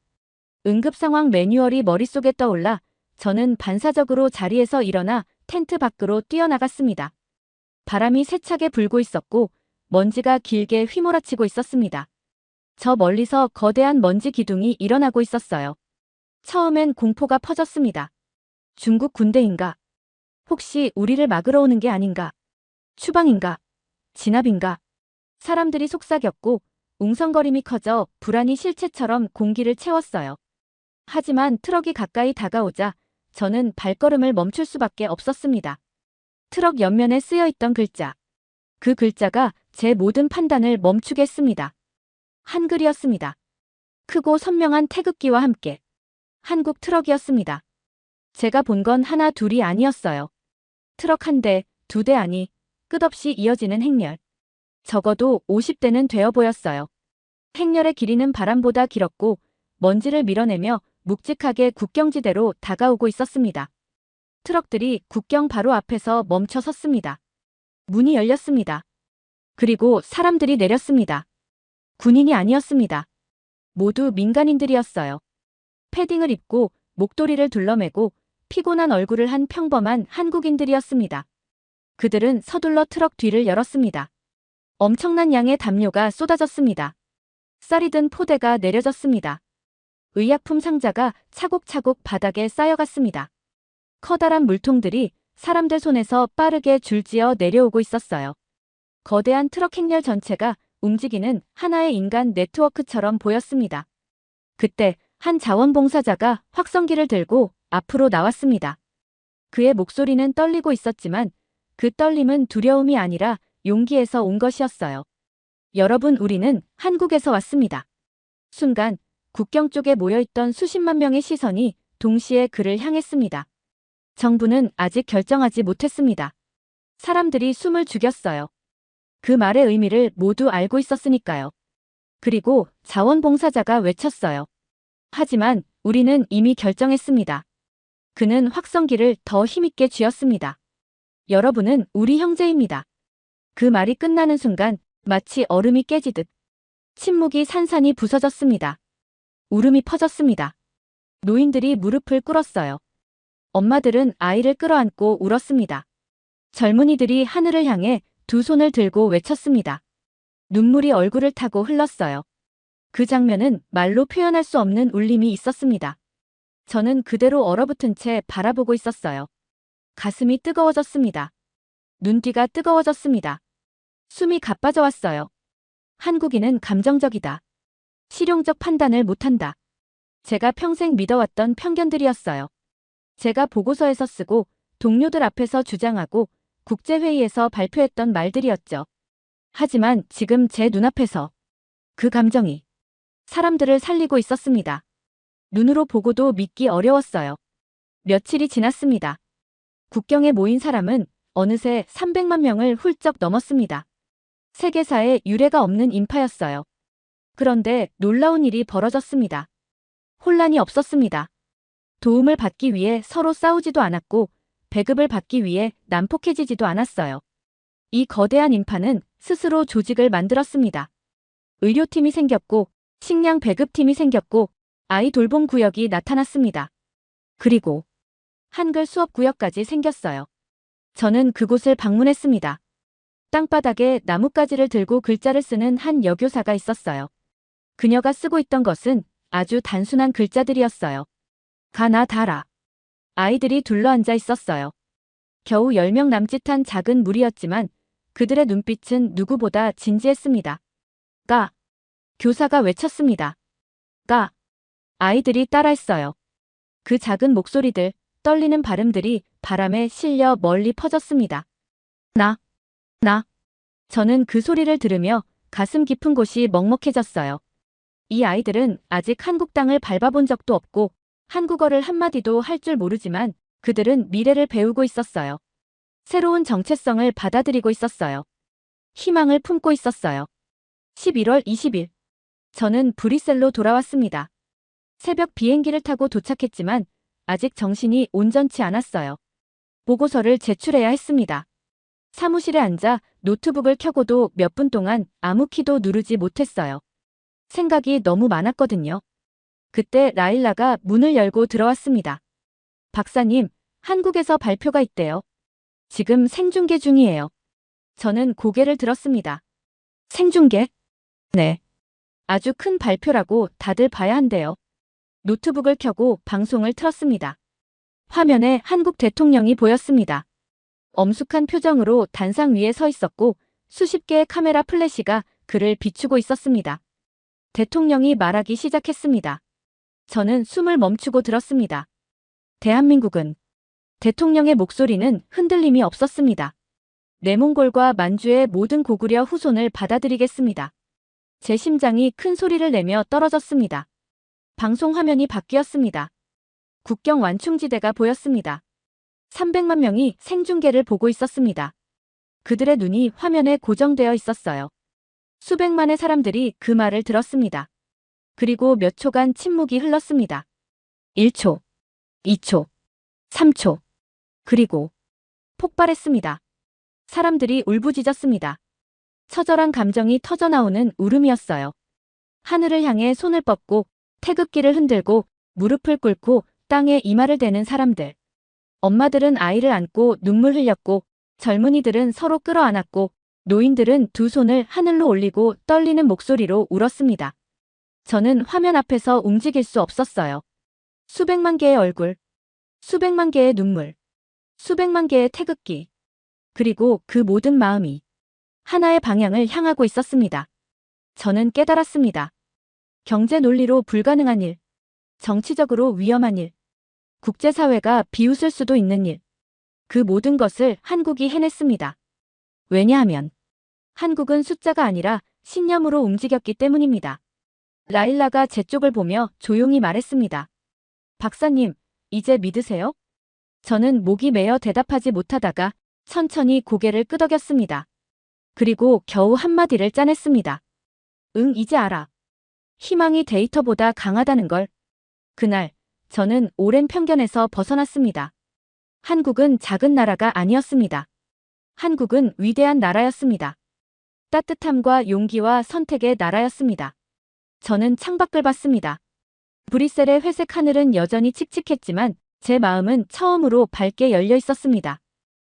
응급상황 매뉴얼이 머릿속에 떠올라 저는 반사적으로 자리에서 일어나 텐트 밖으로 뛰어나갔습니다. 바람이 세차게 불고 있었고 먼지가 길게 휘몰아치고 있었습니다. 저 멀리서 거대한 먼지 기둥이 일어나고 있었어요. 처음엔 공포가 퍼졌습니다. 중국 군대인가? 혹시 우리를 막으러 오는 게 아닌가? 추방인가? 진압인가? 사람들이 속삭였고 웅성거림이 커져 불안이 실체처럼 공기를 채웠어요. 하지만 트럭이 가까이 다가오자 저는 발걸음을 멈출 수밖에 없었습니다. 트럭 옆면에 쓰여있던 글자. 그 글자가 제 모든 판단을 멈추게 했습니다. 한글이었습니다. 크고 선명한 태극기와 함께. 한국 트럭이었습니다. 제가 본 건 하나 둘이 아니었어요. 트럭 한 대, 두 대 아니, 끝없이 이어지는 행렬. 적어도 50대는 되어 보였어요. 행렬의 길이는 바람보다 길었고 먼지를 밀어내며 묵직하게 국경지대로 다가오고 있었습니다. 트럭들이 국경 바로 앞에서 멈춰 섰습니다. 문이 열렸습니다. 그리고 사람들이 내렸습니다. 군인이 아니었습니다. 모두 민간인들이었어요. 패딩을 입고 목도리를 둘러매고 피곤한 얼굴을 한 평범한 한국인들이었습니다. 그들은 서둘러 트럭 뒤를 열었습니다. 엄청난 양의 담요가 쏟아졌습니다. 쌀이 든 포대가 내려졌습니다. 의약품 상자가 차곡차곡 바닥에 쌓여갔습니다. 커다란 물통들이 사람들 손에서 빠르게 줄지어 내려오고 있었어요. 거대한 트럭 행렬 전체가 움직이는 하나의 인간 네트워크처럼 보였습니다. 그때 한 자원봉사자가 확성기를 들고 앞으로 나왔습니다. 그의 목소리는 떨리고 있었지만 그 떨림은 두려움이 아니라 용기에서 온 것이었어요. 여러분, 우리는 한국에서 왔습니다. 순간 국경 쪽에 모여있던 수십만 명의 시선이 동시에 그를 향했습니다. 정부는 아직 결정하지 못했습니다. 사람들이 숨을 죽였어요. 그 말의 의미를 모두 알고 있었으니까요. 그리고 자원봉사자가 외쳤어요. 하지만 우리는 이미 결정했습니다. 그는 확성기를 더 힘있게 쥐었습니다. 여러분은 우리 형제입니다. 그 말이 끝나는 순간 마치 얼음이 깨지듯 침묵이 산산이 부서졌습니다. 울음이 퍼졌습니다. 노인들이 무릎을 꿇었어요. 엄마들은 아이를 끌어안고 울었습니다. 젊은이들이 하늘을 향해 두 손을 들고 외쳤습니다. 눈물이 얼굴을 타고 흘렀어요. 그 장면은 말로 표현할 수 없는 울림이 있었습니다. 저는 그대로 얼어붙은 채 바라보고 있었어요. 가슴이 뜨거워졌습니다. 눈뒤가 뜨거워졌습니다. 숨이 가빠져 왔어요. 한국인은 감정적이다. 실용적 판단을 못한다. 제가 평생 믿어왔던 편견들이었어요. 제가 보고서에서 쓰고 동료들 앞에서 주장하고 국제회의에서 발표했던 말들이었죠. 하지만 지금 제 눈앞에서 그 감정이 사람들을 살리고 있었습니다. 눈으로 보고도 믿기 어려웠어요. 며칠이 지났습니다. 국경에 모인 사람은 어느새 300만 명을 훌쩍 넘었습니다. 세계사에 유례가 없는 인파였어요. 그런데 놀라운 일이 벌어졌습니다. 혼란이 없었습니다. 도움을 받기 위해 서로 싸우지도 않았고 배급을 받기 위해 난폭해지지도 않았어요. 이 거대한 인파는 스스로 조직을 만들었습니다. 의료팀이 생겼고 식량 배급팀이 생겼고 아이 돌봄 구역이 나타났습니다. 그리고 한글 수업 구역까지 생겼어요. 저는 그곳을 방문했습니다. 땅바닥에 나뭇가지를 들고 글자를 쓰는 한 여교사가 있었어요. 그녀가 쓰고 있던 것은 아주 단순한 글자들이었어요. 가나 다라. 아이들이 둘러앉아 있었어요. 겨우 10명 남짓한 작은 무리였지만 그들의 눈빛은 누구보다 진지했습니다. 가. 교사가 외쳤습니다. 가. 아이들이 따라했어요. 그 작은 목소리들, 떨리는 발음들이 바람에 실려 멀리 퍼졌습니다. 나. 저는 그 소리를 들으며 가슴 깊은 곳이 먹먹해졌어요. 이 아이들은 아직 한국 땅을 밟아본 적도 없고 한국어를 한마디도 할 줄 모르지만 그들은 미래를 배우고 있었어요. 새로운 정체성을 받아들이고 있었어요. 희망을 품고 있었어요. 11월 20일. 저는 브뤼셀로 돌아왔습니다. 새벽 비행기를 타고 도착했지만 아직 정신이 온전치 않았어요. 보고서를 제출해야 했습니다. 사무실에 앉아 노트북을 켜고도 몇 분 동안 아무 키도 누르지 못했어요. 생각이 너무 많았거든요. 그때 라일라가 문을 열고 들어왔습니다. 박사님, 한국에서 발표가 있대요. 지금 생중계 중이에요. 저는 고개를 들었습니다. 생중계? 네. 아주 큰 발표라고 다들 봐야 한대요. 노트북을 켜고 방송을 틀었습니다. 화면에 한국 대통령이 보였습니다. 엄숙한 표정으로 단상 위에 서 있었고 수십 개의 카메라 플래시가 그를 비추고 있었습니다. 대통령이 말하기 시작했습니다. 저는 숨을 멈추고 들었습니다. 대한민국은 대통령의 목소리는 흔들림이 없었습니다. 내몽골과 만주의 모든 고구려 후손을 받아들이겠습니다. 제 심장이 큰 소리를 내며 떨어졌습니다. 방송 화면이 바뀌었습니다. 국경 완충지대가 보였습니다. 300만 명이 생중계를 보고 있었습니다. 그들의 눈이 화면에 고정되어 있었어요. 수백만의 사람들이 그 말을 들었습니다. 그리고 몇 초간 침묵이 흘렀습니다. 1초, 2초, 3초. 그리고 폭발했습니다. 사람들이 울부짖었습니다. 처절한 감정이 터져나오는 울음이었어요. 하늘을 향해 손을 뻗고 태극기를 흔들고 무릎을 꿇고 땅에 이마를 대는 사람들. 엄마들은 아이를 안고 눈물 흘렸고 젊은이들은 서로 끌어안았고 노인들은 두 손을 하늘로 올리고 떨리는 목소리로 울었습니다. 저는 화면 앞에서 움직일 수 없었어요. 수백만 개의 얼굴, 수백만 개의 눈물, 수백만 개의 태극기, 그리고 그 모든 마음이 하나의 방향을 향하고 있었습니다. 저는 깨달았습니다. 경제 논리로 불가능한 일, 정치적으로 위험한 일, 국제사회가 비웃을 수도 있는 일, 그 모든 것을 한국이 해냈습니다. 왜냐하면 한국은 숫자가 아니라 신념으로 움직였기 때문입니다. 라일라가 제 쪽을 보며 조용히 말했습니다. 박사님, 이제 믿으세요? 저는 목이 메어 대답하지 못하다가 천천히 고개를 끄덕였습니다. 그리고 겨우 한마디를 짜냈습니다. 응, 이제 알아. 희망이 데이터보다 강하다는 걸. 그날, 저는 오랜 편견에서 벗어났습니다. 한국은 작은 나라가 아니었습니다. 한국은 위대한 나라였습니다. 따뜻함과 용기와 선택의 나라였습니다. 저는 창밖을 봤습니다. 브뤼셀의 회색 하늘은 여전히 칙칙했지만 제 마음은 처음으로 밝게 열려 있었습니다.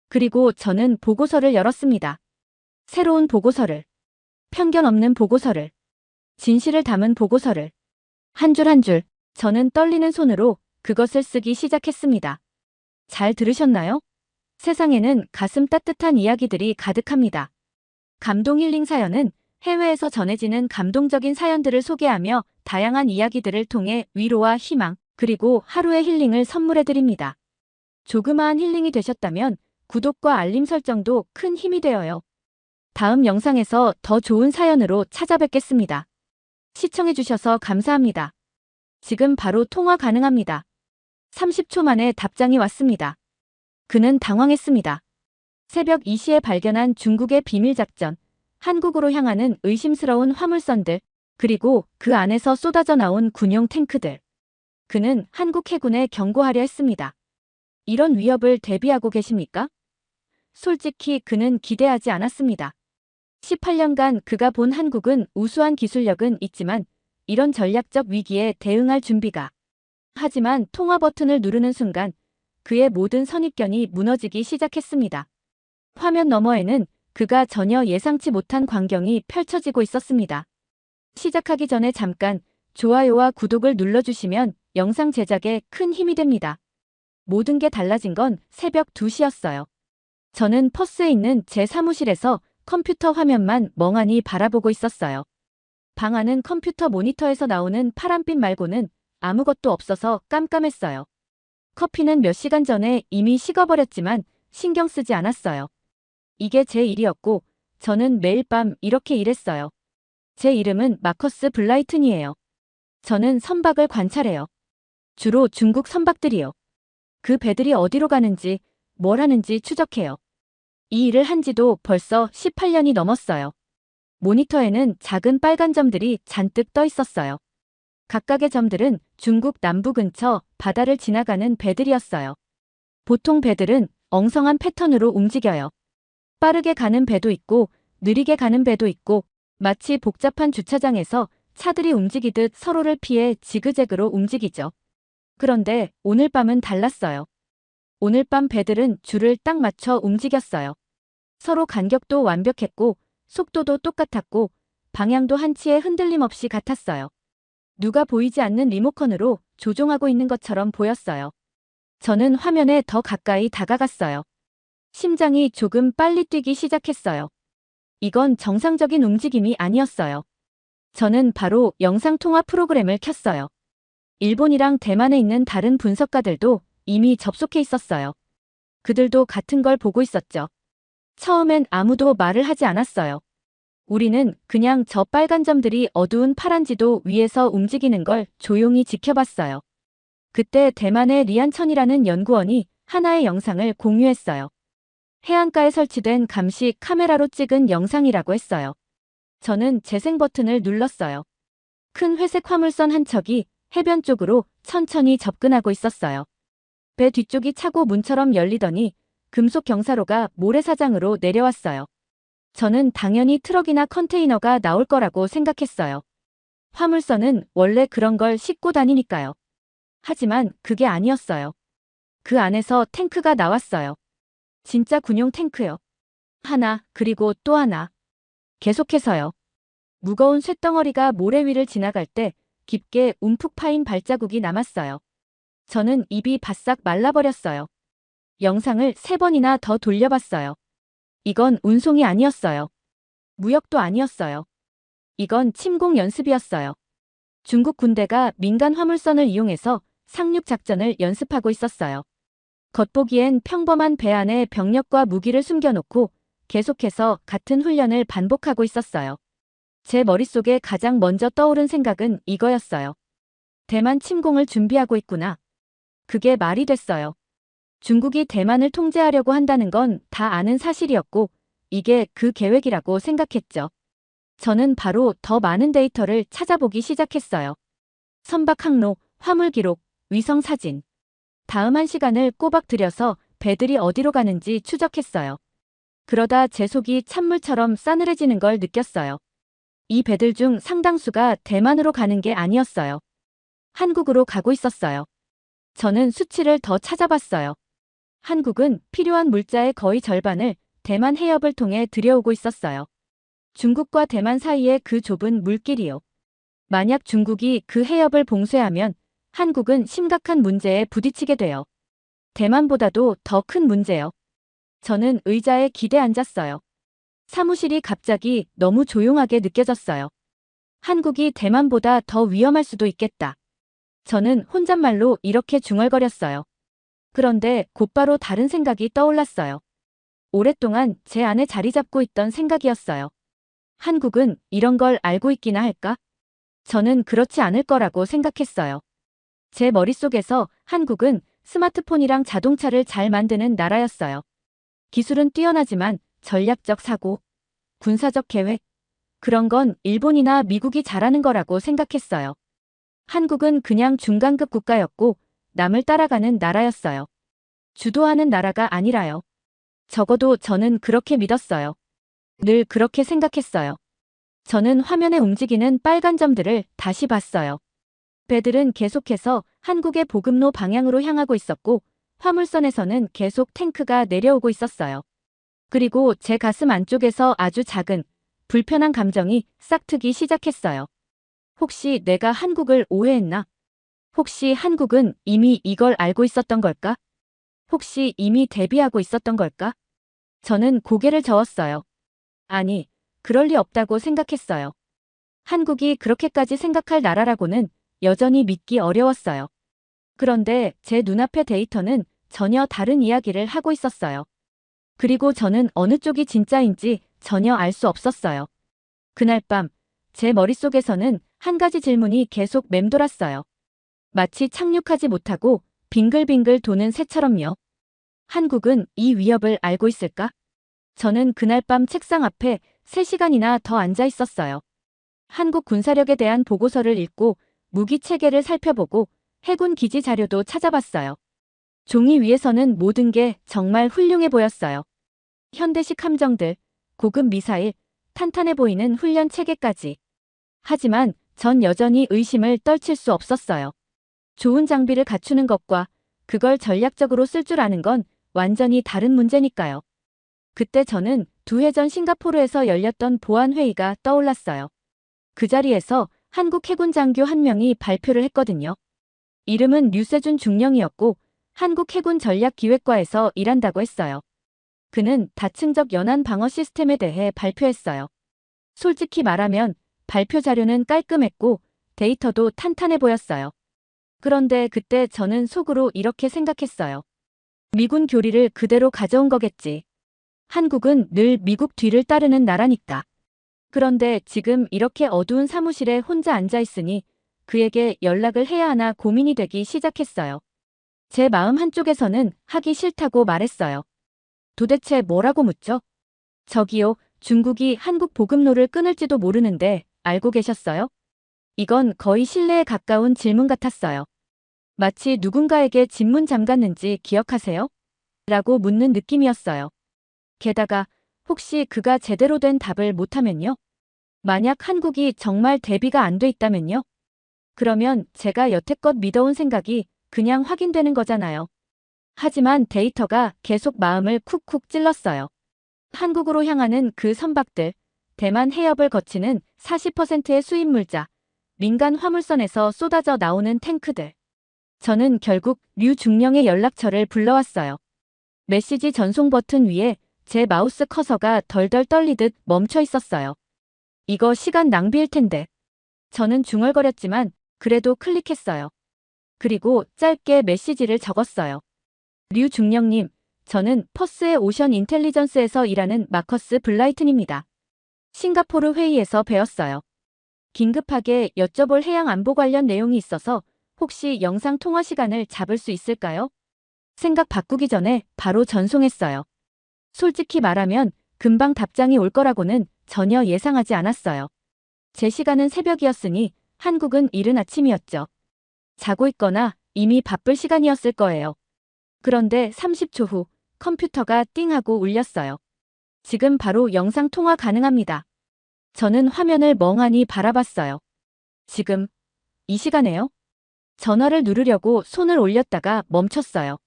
그리고 저는 보고서를 열었습니다. 새로운 보고서를, 편견 없는 보고서를, 진실을 담은 보고서를. 한 줄 한 줄, 저는 떨리는 손으로 그것을 쓰기 시작했습니다. 잘 들으셨나요? 세상에는 가슴 따뜻한 이야기들이 가득합니다. 감동 힐링 사연은 해외에서 전해지는 감동적인 사연들을 소개하며 다양한 이야기들을 통해 위로와 희망, 그리고 하루의 힐링을 선물해드립니다. 조그마한 힐링이 되셨다면 구독과 알림 설정도 큰 힘이 되어요. 다음 영상에서 더 좋은 사연으로 찾아뵙겠습니다. 시청해주셔서 감사합니다. 지금 바로 통화 가능합니다. 30초 만에 답장이 왔습니다. 그는 당황했습니다. 새벽 2시에 발견한 중국의 비밀작전, 한국으로 향하는 의심스러운 화물선들, 그리고 그 안에서 쏟아져 나온 군용 탱크들. 그는 한국 해군에 경고하려 했습니다. 이런 위협을 대비하고 계십니까? 솔직히 그는 기대하지 않았습니다. 18년간 그가 본 한국은 우수한 기술력은 있지만 이런 전략적 위기에 대응할 준비가. 하지만 통화 버튼을 누르는 순간 그의 모든 선입견이 무너지기 시작했습니다. 화면 너머에는 그가 전혀 예상치 못한 광경이 펼쳐지고 있었습니다. 시작하기 전에 잠깐 좋아요와 구독을 눌러주시면 영상 제작에 큰 힘이 됩니다. 모든 게 달라진 건 새벽 2시였어요. 저는 퍼스에 있는 제 사무실에서 컴퓨터 화면만 멍하니 바라보고 있었어요. 방 안은 컴퓨터 모니터에서 나오는 파란빛 말고는 아무것도 없어서 깜깜했어요. 커피는 몇 시간 전에 이미 식어버렸지만 신경 쓰지 않았어요. 이게 제 일이었고 저는 매일 밤 이렇게 일했어요. 제 이름은 마커스 블라이튼이에요. 저는 선박을 관찰해요. 주로 중국 선박들이요. 그 배들이 어디로 가는지, 뭘 하는지 추적해요. 이 일을 한 지도 벌써 18년이 넘었어요. 모니터에는 작은 빨간 점들이 잔뜩 떠 있었어요. 각각의 점들은 중국 남부 근처 바다를 지나가는 배들이었어요. 보통 배들은 엉성한 패턴으로 움직여요. 빠르게 가는 배도 있고, 느리게 가는 배도 있고, 마치 복잡한 주차장에서 차들이 움직이듯 서로를 피해 지그재그로 움직이죠. 그런데 오늘 밤은 달랐어요. 오늘 밤 배들은 줄을 딱 맞춰 움직였어요. 서로 간격도 완벽했고, 속도도 똑같았고, 방향도 한치의 흔들림 없이 같았어요. 누가 보이지 않는 리모컨으로 조종하고 있는 것처럼 보였어요. 저는 화면에 더 가까이 다가갔어요. 심장이 조금 빨리 뛰기 시작했어요. 이건 정상적인 움직임이 아니었어요. 저는 바로 영상통화 프로그램을 켰어요. 일본이랑 대만에 있는 다른 분석가들도 이미 접속해 있었어요. 그들도 같은 걸 보고 있었죠. 처음엔 아무도 말을 하지 않았어요. 우리는 그냥 저 빨간 점들이 어두운 파란 지도 위에서 움직이는 걸 조용히 지켜봤어요. 그때 대만의 리안천이라는 연구원이 하나의 영상을 공유했어요. 해안가에 설치된 감시 카메라로 찍은 영상이라고 했어요. 저는 재생 버튼을 눌렀어요. 큰 회색 화물선 한 척이 해변 쪽으로 천천히 접근하고 있었어요. 배 뒤쪽이 차고 문처럼 열리더니 금속 경사로가 모래사장으로 내려왔어요. 저는 당연히 트럭이나 컨테이너가 나올 거라고 생각했어요. 화물선은 원래 그런 걸 싣고 다니니까요. 하지만 그게 아니었어요. 그 안에서 탱크가 나왔어요. 진짜 군용 탱크요. 하나, 그리고 또 하나. 계속해서요. 무거운 쇳덩어리가 모래 위를 지나갈 때 깊게 움푹 파인 발자국이 남았어요. 저는 입이 바싹 말라버렸어요. 영상을 3번이나 더 돌려봤어요. 이건 운송이 아니었어요. 무역도 아니었어요. 이건 침공 연습이었어요. 중국 군대가 민간 화물선을 이용해서 상륙 작전을 연습하고 있었어요. 겉보기엔 평범한 배 안에 병력과 무기를 숨겨놓고 계속해서 같은 훈련을 반복하고 있었어요. 제 머릿속에 가장 먼저 떠오른 생각은 이거였어요. 대만 침공을 준비하고 있구나. 그게 말이 됐어요. 중국이 대만을 통제하려고 한다는 건 다 아는 사실이었고, 이게 그 계획이라고 생각했죠. 저는 바로 더 많은 데이터를 찾아보기 시작했어요. 선박 항로, 화물 기록, 위성 사진. 다음 1시간을 꼬박 들여서 배들이 어디로 가는지 추적했어요. 그러다 제 속이 찬물처럼 싸늘해지는 걸 느꼈어요. 이 배들 중 상당수가 대만으로 가는 게 아니었어요. 한국으로 가고 있었어요. 저는 수치를 더 찾아봤어요. 한국은 필요한 물자의 거의 절반을 대만 해협을 통해 들여오고 있었어요. 중국과 대만 사이의 그 좁은 물길이요. 만약 중국이 그 해협을 봉쇄하면 한국은 심각한 문제에 부딪히게 돼요. 대만보다도 더 큰 문제요. 저는 의자에 기대 앉았어요. 사무실이 갑자기 너무 조용하게 느껴졌어요. 한국이 대만보다 더 위험할 수도 있겠다. 저는 혼잣말로 이렇게 중얼거렸어요. 그런데 곧바로 다른 생각이 떠올랐어요. 오랫동안 제 안에 자리 잡고 있던 생각이었어요. 한국은 이런 걸 알고 있기나 할까? 저는 그렇지 않을 거라고 생각했어요. 제 머릿속에서 한국은 스마트폰이랑 자동차를 잘 만드는 나라였어요. 기술은 뛰어나지만 전략적 사고, 군사적 계획, 그런 건 일본이나 미국이 잘하는 거라고 생각했어요. 한국은 그냥 중간급 국가였고 남을 따라가는 나라였어요. 주도하는 나라가 아니라요. 적어도 저는 그렇게 믿었어요. 늘 그렇게 생각했어요. 저는 화면에 움직이는 빨간 점들을 다시 봤어요. 배들은 계속해서 한국의 보급로 방향으로 향하고 있었고 화물선에서는 계속 탱크가 내려오고 있었어요. 그리고 제 가슴 안쪽에서 아주 작은 불편한 감정이 싹트기 시작했어요. 혹시 내가 한국을 오해했나? 혹시 한국은 이미 이걸 알고 있었던 걸까? 혹시 이미 대비하고 있었던 걸까? 저는 고개를 저었어요. 아니, 그럴 리 없다고 생각했어요. 한국이 그렇게까지 생각할 나라라고는 여전히 믿기 어려웠어요. 그런데 제 눈앞의 데이터는 전혀 다른 이야기를 하고 있었어요. 그리고 저는 어느 쪽이 진짜인지 전혀 알 수 없었어요. 그날 밤, 제 머릿속에서는 한 가지 질문이 계속 맴돌았어요. 마치 착륙하지 못하고 빙글빙글 도는 새처럼요. 한국은 이 위협을 알고 있을까? 저는 그날 밤 책상 앞에 3시간이나 더 앉아 있었어요. 한국 군사력에 대한 보고서를 읽고 무기 체계를 살펴보고 해군 기지 자료도 찾아봤어요. 종이 위에서는 모든 게 정말 훌륭해 보였어요. 현대식 함정들, 고급 미사일, 탄탄해 보이는 훈련 체계까지. 하지만 전 여전히 의심을 떨칠 수 없었어요. 좋은 장비를 갖추는 것과 그걸 전략적으로 쓸 줄 아는 건 완전히 다른 문제니까요. 그때 저는 2해 전 싱가포르에서 열렸던 보안회의가 떠올랐어요. 그 자리에서 한국 해군 장교 한 명이 발표를 했거든요. 이름은 류세준 중령이었고 한국 해군 전략기획과에서 일한다고 했어요. 그는 다층적 연안 방어 시스템에 대해 발표했어요. 솔직히 말하면 발표 자료는 깔끔했고 데이터도 탄탄해 보였어요. 그런데 그때 저는 속으로 이렇게 생각했어요. 미군 교리를 그대로 가져온 거겠지. 한국은 늘 미국 뒤를 따르는 나라니까. 그런데 지금 이렇게 어두운 사무실에 혼자 앉아 있으니 그에게 연락을 해야 하나 고민이 되기 시작했어요. 제 마음 한쪽에서는 하기 싫다고 말했어요. 도대체 뭐라고 묻죠? 저기요, 중국이 한국 보급로를 끊을지도 모르는데 알고 계셨어요? 이건 거의 신뢰에 가까운 질문 같았어요. 마치 누군가에게 진문 잠갔는지 기억하세요? 라고 묻는 느낌이었어요. 게다가 혹시 그가 제대로 된 답을 못하면요? 만약 한국이 정말 대비가 안 돼 있다면요? 그러면 제가 여태껏 믿어온 생각이 그냥 확인되는 거잖아요. 하지만 데이터가 계속 마음을 쿡쿡 찔렀어요. 한국으로 향하는 그 선박들, 대만 해협을 거치는 40%의 수입 물자, 민간 화물선에서 쏟아져 나오는 탱크들. 저는 결국 류중령의 연락처를 불러왔어요. 메시지 전송 버튼 위에 제 마우스 커서가 덜덜 떨리듯 멈춰 있었어요. 이거 시간 낭비일 텐데. 저는 중얼거렸지만 그래도 클릭했어요. 그리고 짧게 메시지를 적었어요. 류중령님, 저는 퍼스의 오션 인텔리전스에서 일하는 마커스 블라이튼입니다. 싱가포르 회의에서 배웠어요. 긴급하게 여쭤볼 해양 안보 관련 내용이 있어서 혹시 영상 통화 시간을 잡을 수 있을까요? 생각 바꾸기 전에 바로 전송했어요. 솔직히 말하면 금방 답장이 올 거라고는 전혀 예상하지 않았어요. 제 시간은 새벽이었으니 한국은 이른 아침이었죠. 자고 있거나 이미 바쁠 시간이었을 거예요. 그런데 30초 후 컴퓨터가 띵 하고 울렸어요. 지금 바로 영상 통화 가능합니다. 저는 화면을 멍하니 바라봤어요. 지금 이 시간에요? 전화를 누르려고 손을 올렸다가 멈췄어요.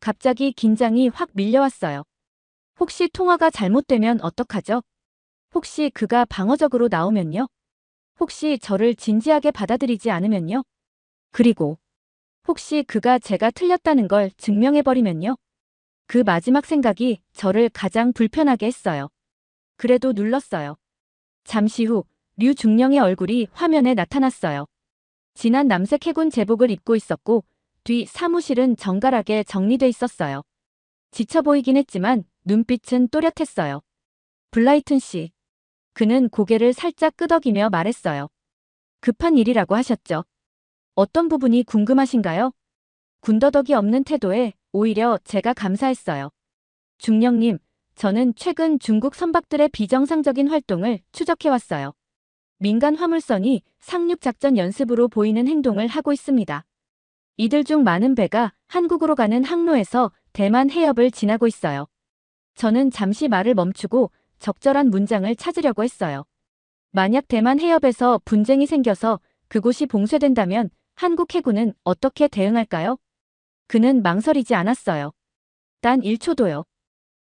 갑자기 긴장이 확 밀려왔어요. 혹시 통화가 잘못되면 어떡하죠? 혹시 그가 방어적으로 나오면요? 혹시 저를 진지하게 받아들이지 않으면요? 그리고 혹시 그가 제가 틀렸다는 걸 증명해버리면요? 그 마지막 생각이 저를 가장 불편하게 했어요. 그래도 눌렀어요. 잠시 후 류중령의 얼굴이 화면에 나타났어요. 진한 남색 해군 제복을 입고 있었고 뒤 사무실은 정갈하게 정리돼 있었어요. 지쳐 보이긴 했지만 눈빛은 또렷했어요. 블라이튼 씨. 그는 고개를 살짝 끄덕이며 말했어요. 급한 일이라고 하셨죠. 어떤 부분이 궁금하신가요? 군더더기 없는 태도에 오히려 제가 감사했어요. 중령님, 저는 최근 중국 선박들의 비정상적인 활동을 추적해왔어요. 민간 화물선이 상륙작전 연습으로 보이는 행동을 하고 있습니다. 이들 중 많은 배가 한국으로 가는 항로에서 대만 해협을 지나고 있어요. 저는 잠시 말을 멈추고 적절한 문장을 찾으려고 했어요. 만약 대만 해협에서 분쟁이 생겨서 그곳이 봉쇄된다면 한국 해군은 어떻게 대응할까요? 그는 망설이지 않았어요. 단 1초도요.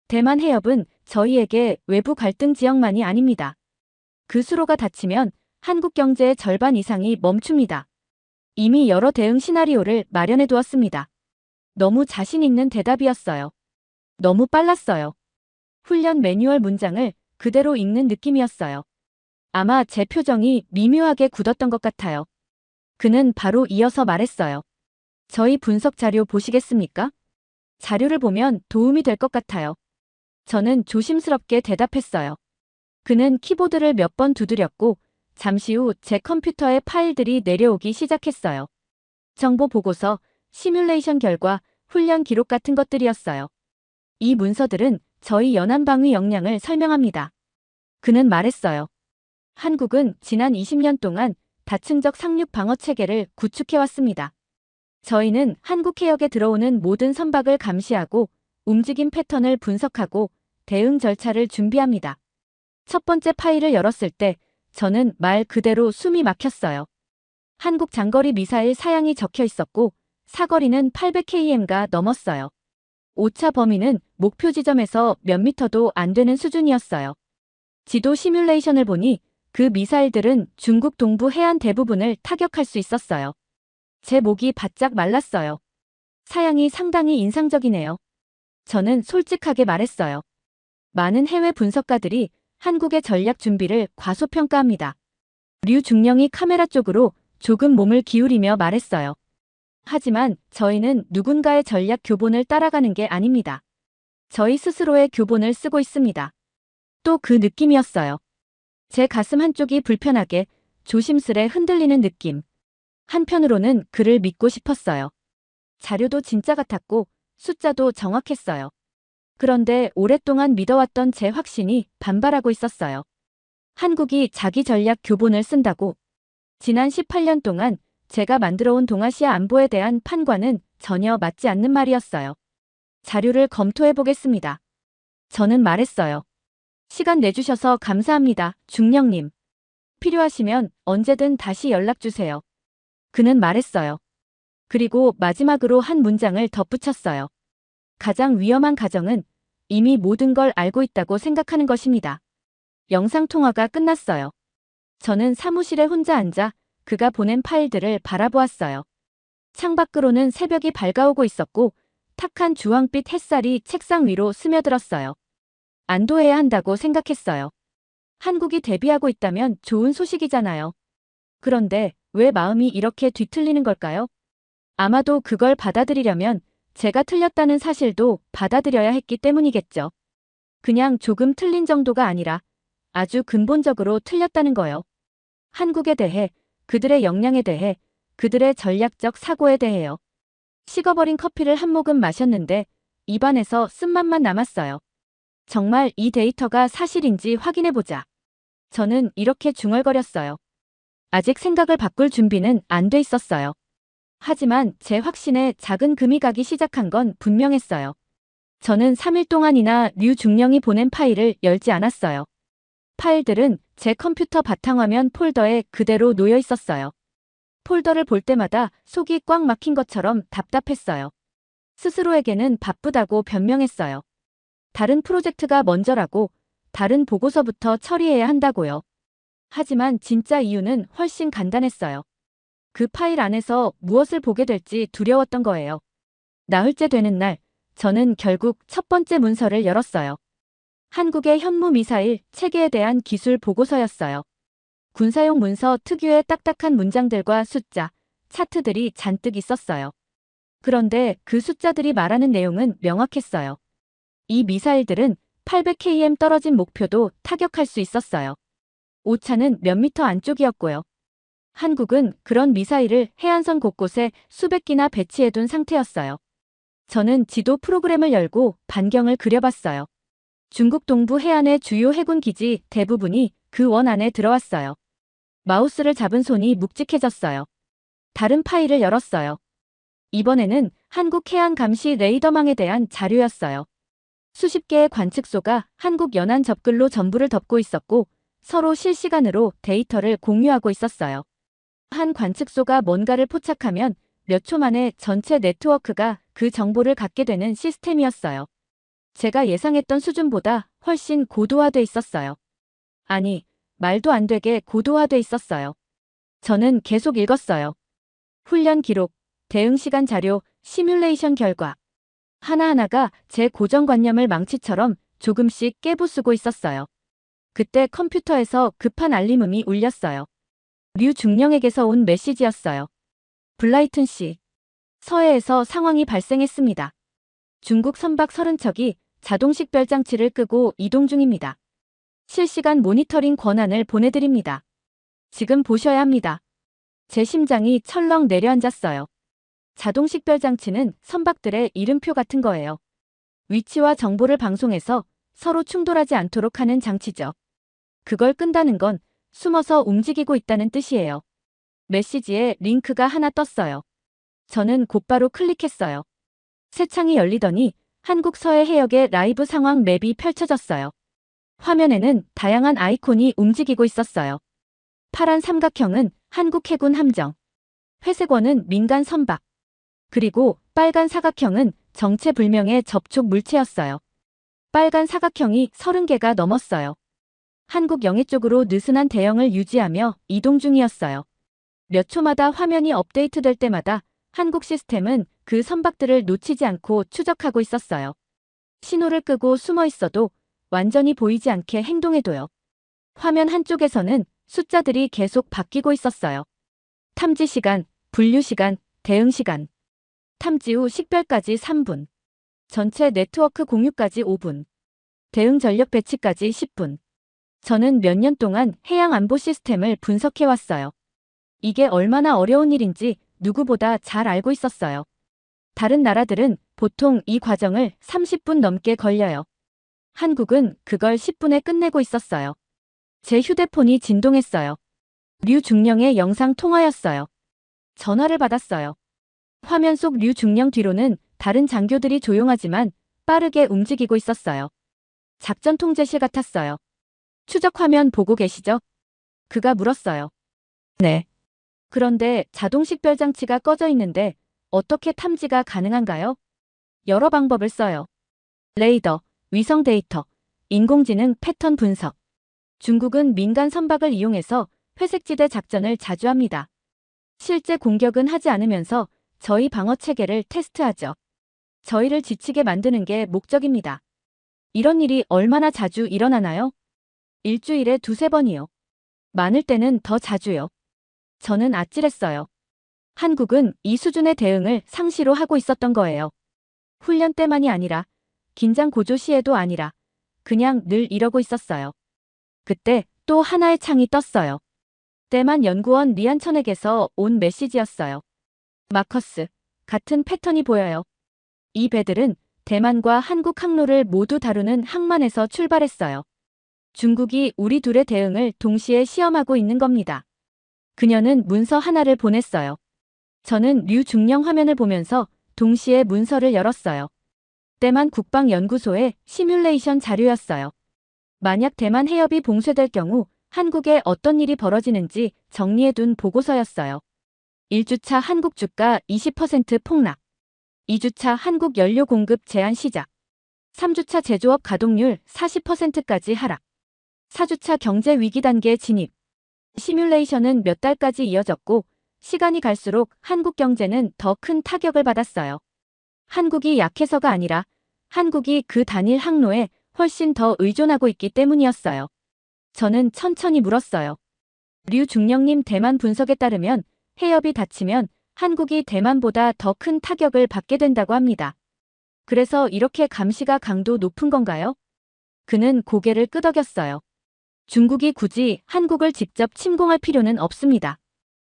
대만 해협은 저희에게 외부 갈등 지역만이 아닙니다. 그 수로가 닫히면 한국 경제의 절반 이상이 멈춥니다. 이미 여러 대응 시나리오를 마련해 두었습니다. 너무 자신 있는 대답이었어요. 너무 빨랐어요. 훈련 매뉴얼 문장을 그대로 읽는 느낌이었어요. 아마 제 표정이 미묘하게 굳었던 것 같아요. 그는 바로 이어서 말했어요. 저희 분석 자료 보시겠습니까? 자료를 보면 도움이 될 것 같아요. 저는 조심스럽게 대답했어요. 그는 키보드를 몇 번 두드렸고 잠시 후 제 컴퓨터에 파일들이 내려오기 시작했어요. 정보 보고서, 시뮬레이션 결과, 훈련 기록 같은 것들이었어요. 이 문서들은 저희 연안방위 역량을 설명합니다. 그는 말했어요. 한국은 지난 20년 동안 다층적 상륙 방어 체계를 구축해왔습니다. 저희는 한국 해역에 들어오는 모든 선박을 감시하고 움직임 패턴을 분석하고 대응 절차를 준비합니다. 첫 번째 파일을 열었을 때 저는 말 그대로 숨이 막혔어요. 한국 장거리 미사일 사양이 적혀 있었고 사거리는 800km가 넘었어요. 오차 범위는 목표 지점에서 몇 미터도 안 되는 수준이었어요. 지도 시뮬레이션을 보니 그 미사일들은 중국 동부 해안 대부분을 타격할 수 있었어요. 제 목이 바짝 말랐어요. 사양이 상당히 인상적이네요. 저는 솔직하게 말했어요. 많은 해외 분석가들이 한국의 전략 준비를 과소평가합니다. 류 중령이 카메라 쪽으로 조금 몸을 기울이며 말했어요. 하지만 저희는 누군가의 전략 교본을 따라가는 게 아닙니다. 저희 스스로의 교본을 쓰고 있습니다. 또 그 느낌이었어요. 제 가슴 한쪽이 불편하게 조심스레 흔들리는 느낌. 한편으로는 그를 믿고 싶었어요. 자료도 진짜 같았고 숫자도 정확했어요. 그런데 오랫동안 믿어왔던 제 확신이 반발하고 있었어요. 한국이 자기 전략 교본을 쓴다고. 지난 18년 동안 제가 만들어온 동아시아 안보에 대한 판관은 전혀 맞지 않는 말이었어요. 자료를 검토해보겠습니다. 저는 말했어요. 시간 내주셔서 감사합니다, 중령님. 필요하시면 언제든 다시 연락주세요. 그는 말했어요. 그리고 마지막으로 한 문장을 덧붙였어요. 가장 위험한 가정은 이미 모든 걸 알고 있다고 생각하는 것입니다. 영상통화가 끝났어요. 저는 사무실에 혼자 앉아 그가 보낸 파일들을 바라보았어요. 창밖으로는 새벽이 밝아오고 있었고 탁한 주황빛 햇살이 책상 위로 스며들었어요. 안도해야 한다고 생각했어요. 한국이 대비하고 있다면 좋은 소식이잖아요. 그런데 왜 마음이 이렇게 뒤틀리는 걸까요? 아마도 그걸 받아들이려면 제가 틀렸다는 사실도 받아들여야 했기 때문이겠죠. 그냥 조금 틀린 정도가 아니라 아주 근본적으로 틀렸다는 거요. 한국에 대해, 그들의 역량에 대해, 그들의 전략적 사고에 대해요. 식어버린 커피를 한 모금 마셨는데 입안에서 쓴맛만 남았어요. 정말 이 데이터가 사실인지 확인해보자. 저는 이렇게 중얼거렸어요. 아직 생각을 바꿀 준비는 안 돼 있었어요. 하지만 제 확신에 작은 금이 가기 시작한 건 분명했어요. 저는 3일 동안이나 류 중령이 보낸 파일을 열지 않았어요. 파일들은 제 컴퓨터 바탕화면 폴더에 그대로 놓여 있었어요. 폴더를 볼 때마다 속이 꽉 막힌 것처럼 답답했어요. 스스로에게는 바쁘다고 변명했어요. 다른 프로젝트가 먼저라고, 다른 보고서부터 처리해야 한다고요. 하지만 진짜 이유는 훨씬 간단했어요. 그 파일 안에서 무엇을 보게 될지 두려웠던 거예요. 나흘째 되는 날, 저는 결국 첫 번째 문서를 열었어요. 한국의 현무 미사일 체계에 대한 기술 보고서였어요. 군사용 문서 특유의 딱딱한 문장들과 숫자, 차트들이 잔뜩 있었어요. 그런데 그 숫자들이 말하는 내용은 명확했어요. 이 미사일들은 800km 떨어진 목표도 타격할 수 있었어요. 오차는 몇 미터 안쪽이었고요. 한국은 그런 미사일을 해안선 곳곳에 수백 기나 배치해둔 상태였어요. 저는 지도 프로그램을 열고 반경을 그려봤어요. 중국 동부 해안의 주요 해군 기지 대부분이 그 원 안에 들어왔어요. 마우스를 잡은 손이 묵직해졌어요. 다른 파일을 열었어요. 이번에는 한국 해안 감시 레이더망에 대한 자료였어요. 수십 개의 관측소가 한국 연안 접근로 전부를 덮고 있었고 서로 실시간으로 데이터를 공유하고 있었어요. 한 관측소가 뭔가를 포착하면 몇 초 만에 전체 네트워크가 그 정보를 갖게 되는 시스템이었어요. 제가 예상했던 수준보다 훨씬 고도화돼 있었어요. 아니, 말도 안 되게 고도화돼 있었어요. 저는 계속 읽었어요. 훈련 기록, 대응 시간 자료, 시뮬레이션 결과. 하나하나가 제 고정관념을 망치처럼 조금씩 깨부수고 있었어요. 그때 컴퓨터에서 급한 알림음이 울렸어요. 류 중령에게서 온 메시지였어요. 블라이튼 씨. 서해에서 상황이 발생했습니다. 중국 선박 30척이 자동식 별장치를 끄고 이동 중입니다. 실시간 모니터링 권한을 보내드립니다. 지금 보셔야 합니다. 제 심장이 철렁 내려앉았어요. 자동 식별 장치는 선박들의 이름표 같은 거예요. 위치와 정보를 방송해서 서로 충돌하지 않도록 하는 장치죠. 그걸 끈다는 건 숨어서 움직이고 있다는 뜻이에요. 메시지에 링크가 하나 떴어요. 저는 곧바로 클릭했어요. 새 창이 열리더니 한국 서해 해역의 라이브 상황 맵이 펼쳐졌어요. 화면에는 다양한 아이콘이 움직이고 있었어요. 파란 삼각형은 한국 해군 함정, 회색원은 민간 선박, 그리고 빨간 사각형은 정체불명의 접촉 물체였어요. 빨간 사각형이 30개가 넘었어요. 한국 영해 쪽으로 느슨한 대형을 유지하며 이동 중이었어요. 몇 초마다 화면이 업데이트될 때마다 한국 시스템은 그 선박들을 놓치지 않고 추적하고 있었어요. 신호를 끄고 숨어 있어도 완전히 보이지 않게 행동해도요. 화면 한쪽에서는 숫자들이 계속 바뀌고 있었어요. 탐지 시간, 분류 시간, 대응 시간. 탐지 후 식별까지 3분. 전체 네트워크 공유까지 5분. 대응 전력 배치까지 10분. 저는 몇 년 동안 해양 안보 시스템을 분석해왔어요. 이게 얼마나 어려운 일인지 누구보다 잘 알고 있었어요. 다른 나라들은 보통 이 과정을 30분 넘게 걸려요. 한국은 그걸 10분에 끝내고 있었어요. 제 휴대폰이 진동했어요. 류중령의 영상 통화였어요. 전화를 받았어요. 화면 속 류중령 뒤로는 다른 장교들이 조용하지만 빠르게 움직이고 있었어요. 작전 통제실 같았어요. 추적 화면 보고 계시죠? 그가 물었어요. 네. 그런데 자동 식별 장치가 꺼져 있는데 어떻게 탐지가 가능한가요? 여러 방법을 써요. 레이더, 위성 데이터, 인공지능 패턴 분석. 중국은 민간 선박을 이용해서 회색지대 작전을 자주 합니다. 실제 공격은 하지 않으면서 저희 방어 체계를 테스트하죠. 저희를 지치게 만드는 게 목적입니다. 이런 일이 얼마나 자주 일어나나요? 일주일에 2~3번이요. 많을 때는 더 자주요. 저는 아찔했어요. 한국은 이 수준의 대응을 상시로 하고 있었던 거예요. 훈련 때만이 아니라 긴장 고조 시에도 아니라 그냥 늘 이러고 있었어요. 그때 또 하나의 창이 떴어요. 대만 연구원 리안천에게서 온 메시지였어요. 마커스, 같은 패턴이 보여요. 이 배들은 대만과 한국 항로를 모두 다루는 항만에서 출발했어요. 중국이 우리 둘의 대응을 동시에 시험하고 있는 겁니다. 그녀는 문서 하나를 보냈어요. 저는 류중령 화면을 보면서 동시에 문서를 열었어요. 대만 국방연구소의 시뮬레이션 자료였어요. 만약 대만 해협이 봉쇄될 경우 한국에 어떤 일이 벌어지는지 정리해둔 보고서였어요. 1주차 한국 주가 20% 폭락. 2주차 한국 연료 공급 제한 시작. 3주차 제조업 가동률 40%까지 하락. 4주차 경제 위기 단계 진입. 시뮬레이션은 몇 달까지 이어졌고 시간이 갈수록 한국 경제는 더 큰 타격을 받았어요. 한국이 약해서가 아니라 한국이 그 단일 항로에 훨씬 더 의존하고 있기 때문이었어요. 저는 천천히 물었어요. 류중령님 대만 분석에 따르면 해협이 닫히면 한국이 대만보다 더 큰 타격을 받게 된다고 합니다. 그래서 이렇게 감시가 강도 높은 건가요? 그는 고개를 끄덕였어요. 중국이 굳이 한국을 직접 침공할 필요는 없습니다.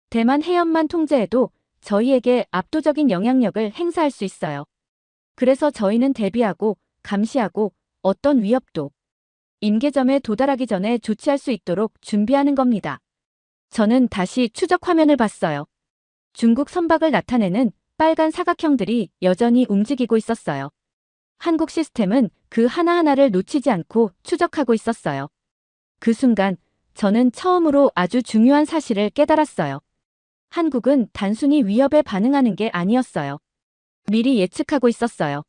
대만 해협만 통제해도 저희에게 압도적인 영향력을 행사할 수 있어요. 그래서 저희는 대비하고 감시하고 어떤 위협도 임계점에 도달하기 전에 조치할 수 있도록 준비하는 겁니다. 저는 다시 추적 화면을 봤어요. 중국 선박을 나타내는 빨간 사각형들이 여전히 움직이고 있었어요. 한국 시스템은 그 하나하나를 놓치지 않고 추적하고 있었어요. 그 순간 저는 처음으로 아주 중요한 사실을 깨달았어요. 한국은 단순히 위협에 반응하는 게 아니었어요. 미리 예측하고 있었어요.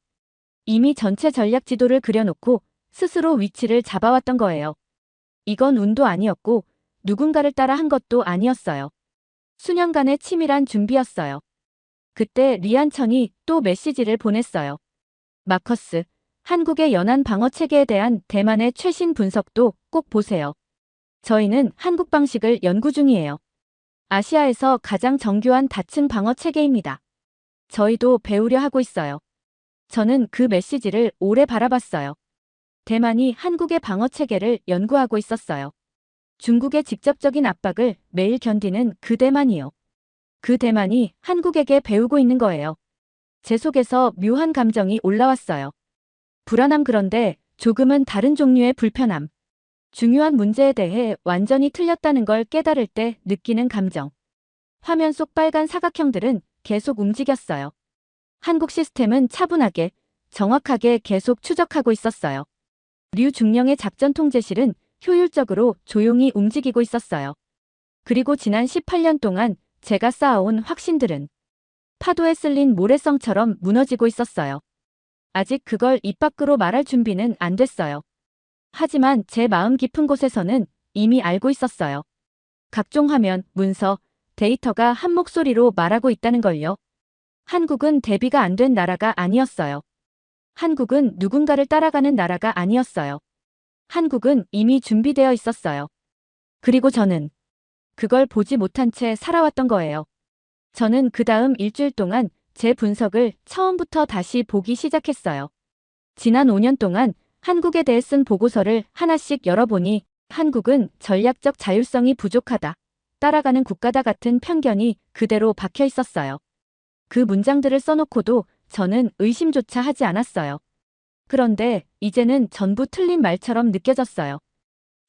이미 전체 전략 지도를 그려놓고 스스로 위치를 잡아왔던 거예요. 이건 운도 아니었고 누군가를 따라 한 것도 아니었어요. 수년간의 치밀한 준비였어요. 그때 리안천이 또 메시지를 보냈어요. 마커스, 한국의 연안 방어 체계에 대한 대만의 최신 분석도 꼭 보세요. 저희는 한국 방식을 연구 중이에요. 아시아에서 가장 정교한 다층 방어 체계입니다. 저희도 배우려 하고 있어요. 저는 그 메시지를 오래 바라봤어요. 대만이 한국의 방어 체계를 연구하고 있었어요. 중국의 직접적인 압박을 매일 견디는 그 대만이요. 그 대만이 한국에게 배우고 있는 거예요. 제 속에서 묘한 감정이 올라왔어요. 불안함, 그런데 조금은 다른 종류의 불편함. 중요한 문제에 대해 완전히 틀렸다는 걸 깨달을 때 느끼는 감정. 화면 속 빨간 사각형들은 계속 움직였어요. 한국 시스템은 차분하게, 정확하게 계속 추적하고 있었어요. 류 중령의 작전 통제실은 효율적으로 조용히 움직이고 있었어요. 그리고 지난 18년 동안 제가 쌓아온 확신들은 파도에 쓸린 모래성처럼 무너지고 있었어요. 아직 그걸 입 밖으로 말할 준비는 안 됐어요. 하지만 제 마음 깊은 곳에서는 이미 알고 있었어요. 각종 화면, 문서, 데이터가 한 목소리로 말하고 있다는 걸요. 한국은 대비가 안 된 나라가 아니었어요. 한국은 누군가를 따라가는 나라가 아니었어요. 한국은 이미 준비되어 있었어요. 그리고 저는 그걸 보지 못한 채 살아왔던 거예요. 저는 그 다음 일주일 동안 제 분석을 처음부터 다시 보기 시작했어요. 지난 5년 동안 한국에 대해 쓴 보고서를 하나씩 열어보니 한국은 전략적 자율성이 부족하다, 따라가는 국가다 같은 편견이 그대로 박혀 있었어요. 그 문장들을 써놓고도 저는 의심조차 하지 않았어요. 그런데 이제는 전부 틀린 말처럼 느껴졌어요.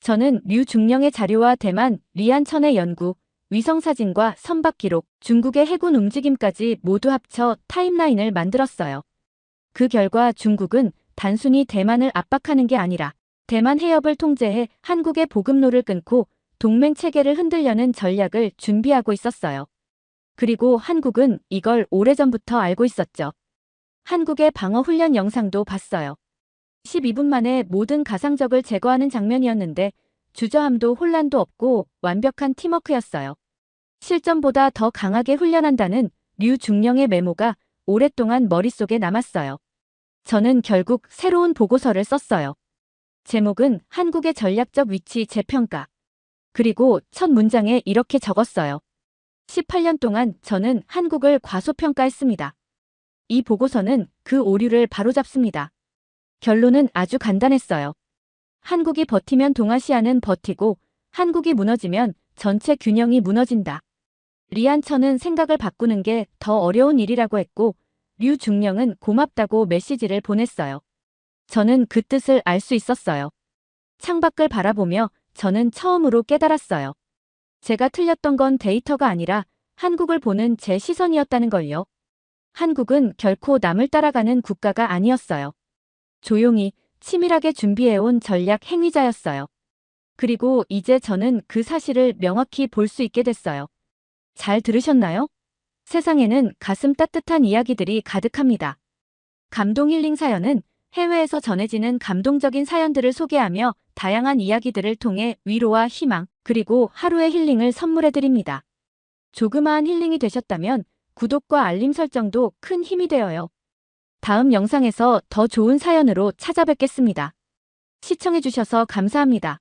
저는 류 중령의 자료와 대만 리안천의 연구, 위성사진과 선박 기록, 중국의 해군 움직임까지 모두 합쳐 타임라인을 만들었어요. 그 결과 중국은 단순히 대만을 압박하는 게 아니라 대만 해협을 통제해 한국의 보급로를 끊고 동맹 체계를 흔들려는 전략을 준비하고 있었어요. 그리고 한국은 이걸 오래전부터 알고 있었죠. 한국의 방어 훈련 영상도 봤어요. 12분 만에 모든 가상적을 제거하는 장면이었는데 주저함도 혼란도 없고 완벽한 팀워크였어요. 실전보다 더 강하게 훈련한다는 류 중령의 메모가 오랫동안 머릿속에 남았어요. 저는 결국 새로운 보고서를 썼어요. 제목은 한국의 전략적 위치 재평가. 그리고 첫 문장에 이렇게 적었어요. 18년 동안 저는 한국을 과소평가했습니다. 이 보고서는 그 오류를 바로잡습니다. 결론은 아주 간단했어요. 한국이 버티면 동아시아는 버티고 한국이 무너지면 전체 균형이 무너진다. 리안천은 생각을 바꾸는 게 더 어려운 일이라고 했고 류 중령은 고맙다고 메시지를 보냈어요. 저는 그 뜻을 알 수 있었어요. 창밖을 바라보며 저는 처음으로 깨달았어요. 제가 틀렸던 건 데이터가 아니라 한국을 보는 제 시선이었다는 걸요. 한국은 결코 남을 따라가는 국가가 아니었어요. 조용히, 치밀하게 준비해온 전략 행위자였어요. 그리고 이제 저는 그 사실을 명확히 볼 수 있게 됐어요. 잘 들으셨나요? 세상에는 가슴 따뜻한 이야기들이 가득합니다. 감동 힐링 사연은 해외에서 전해지는 감동적인 사연들을 소개하며 다양한 이야기들을 통해 위로와 희망, 그리고 하루의 힐링을 선물해드립니다. 조그마한 힐링이 되셨다면 구독과 알림 설정도 큰 힘이 되어요. 다음 영상에서 더 좋은 사연으로 찾아뵙겠습니다. 시청해주셔서 감사합니다.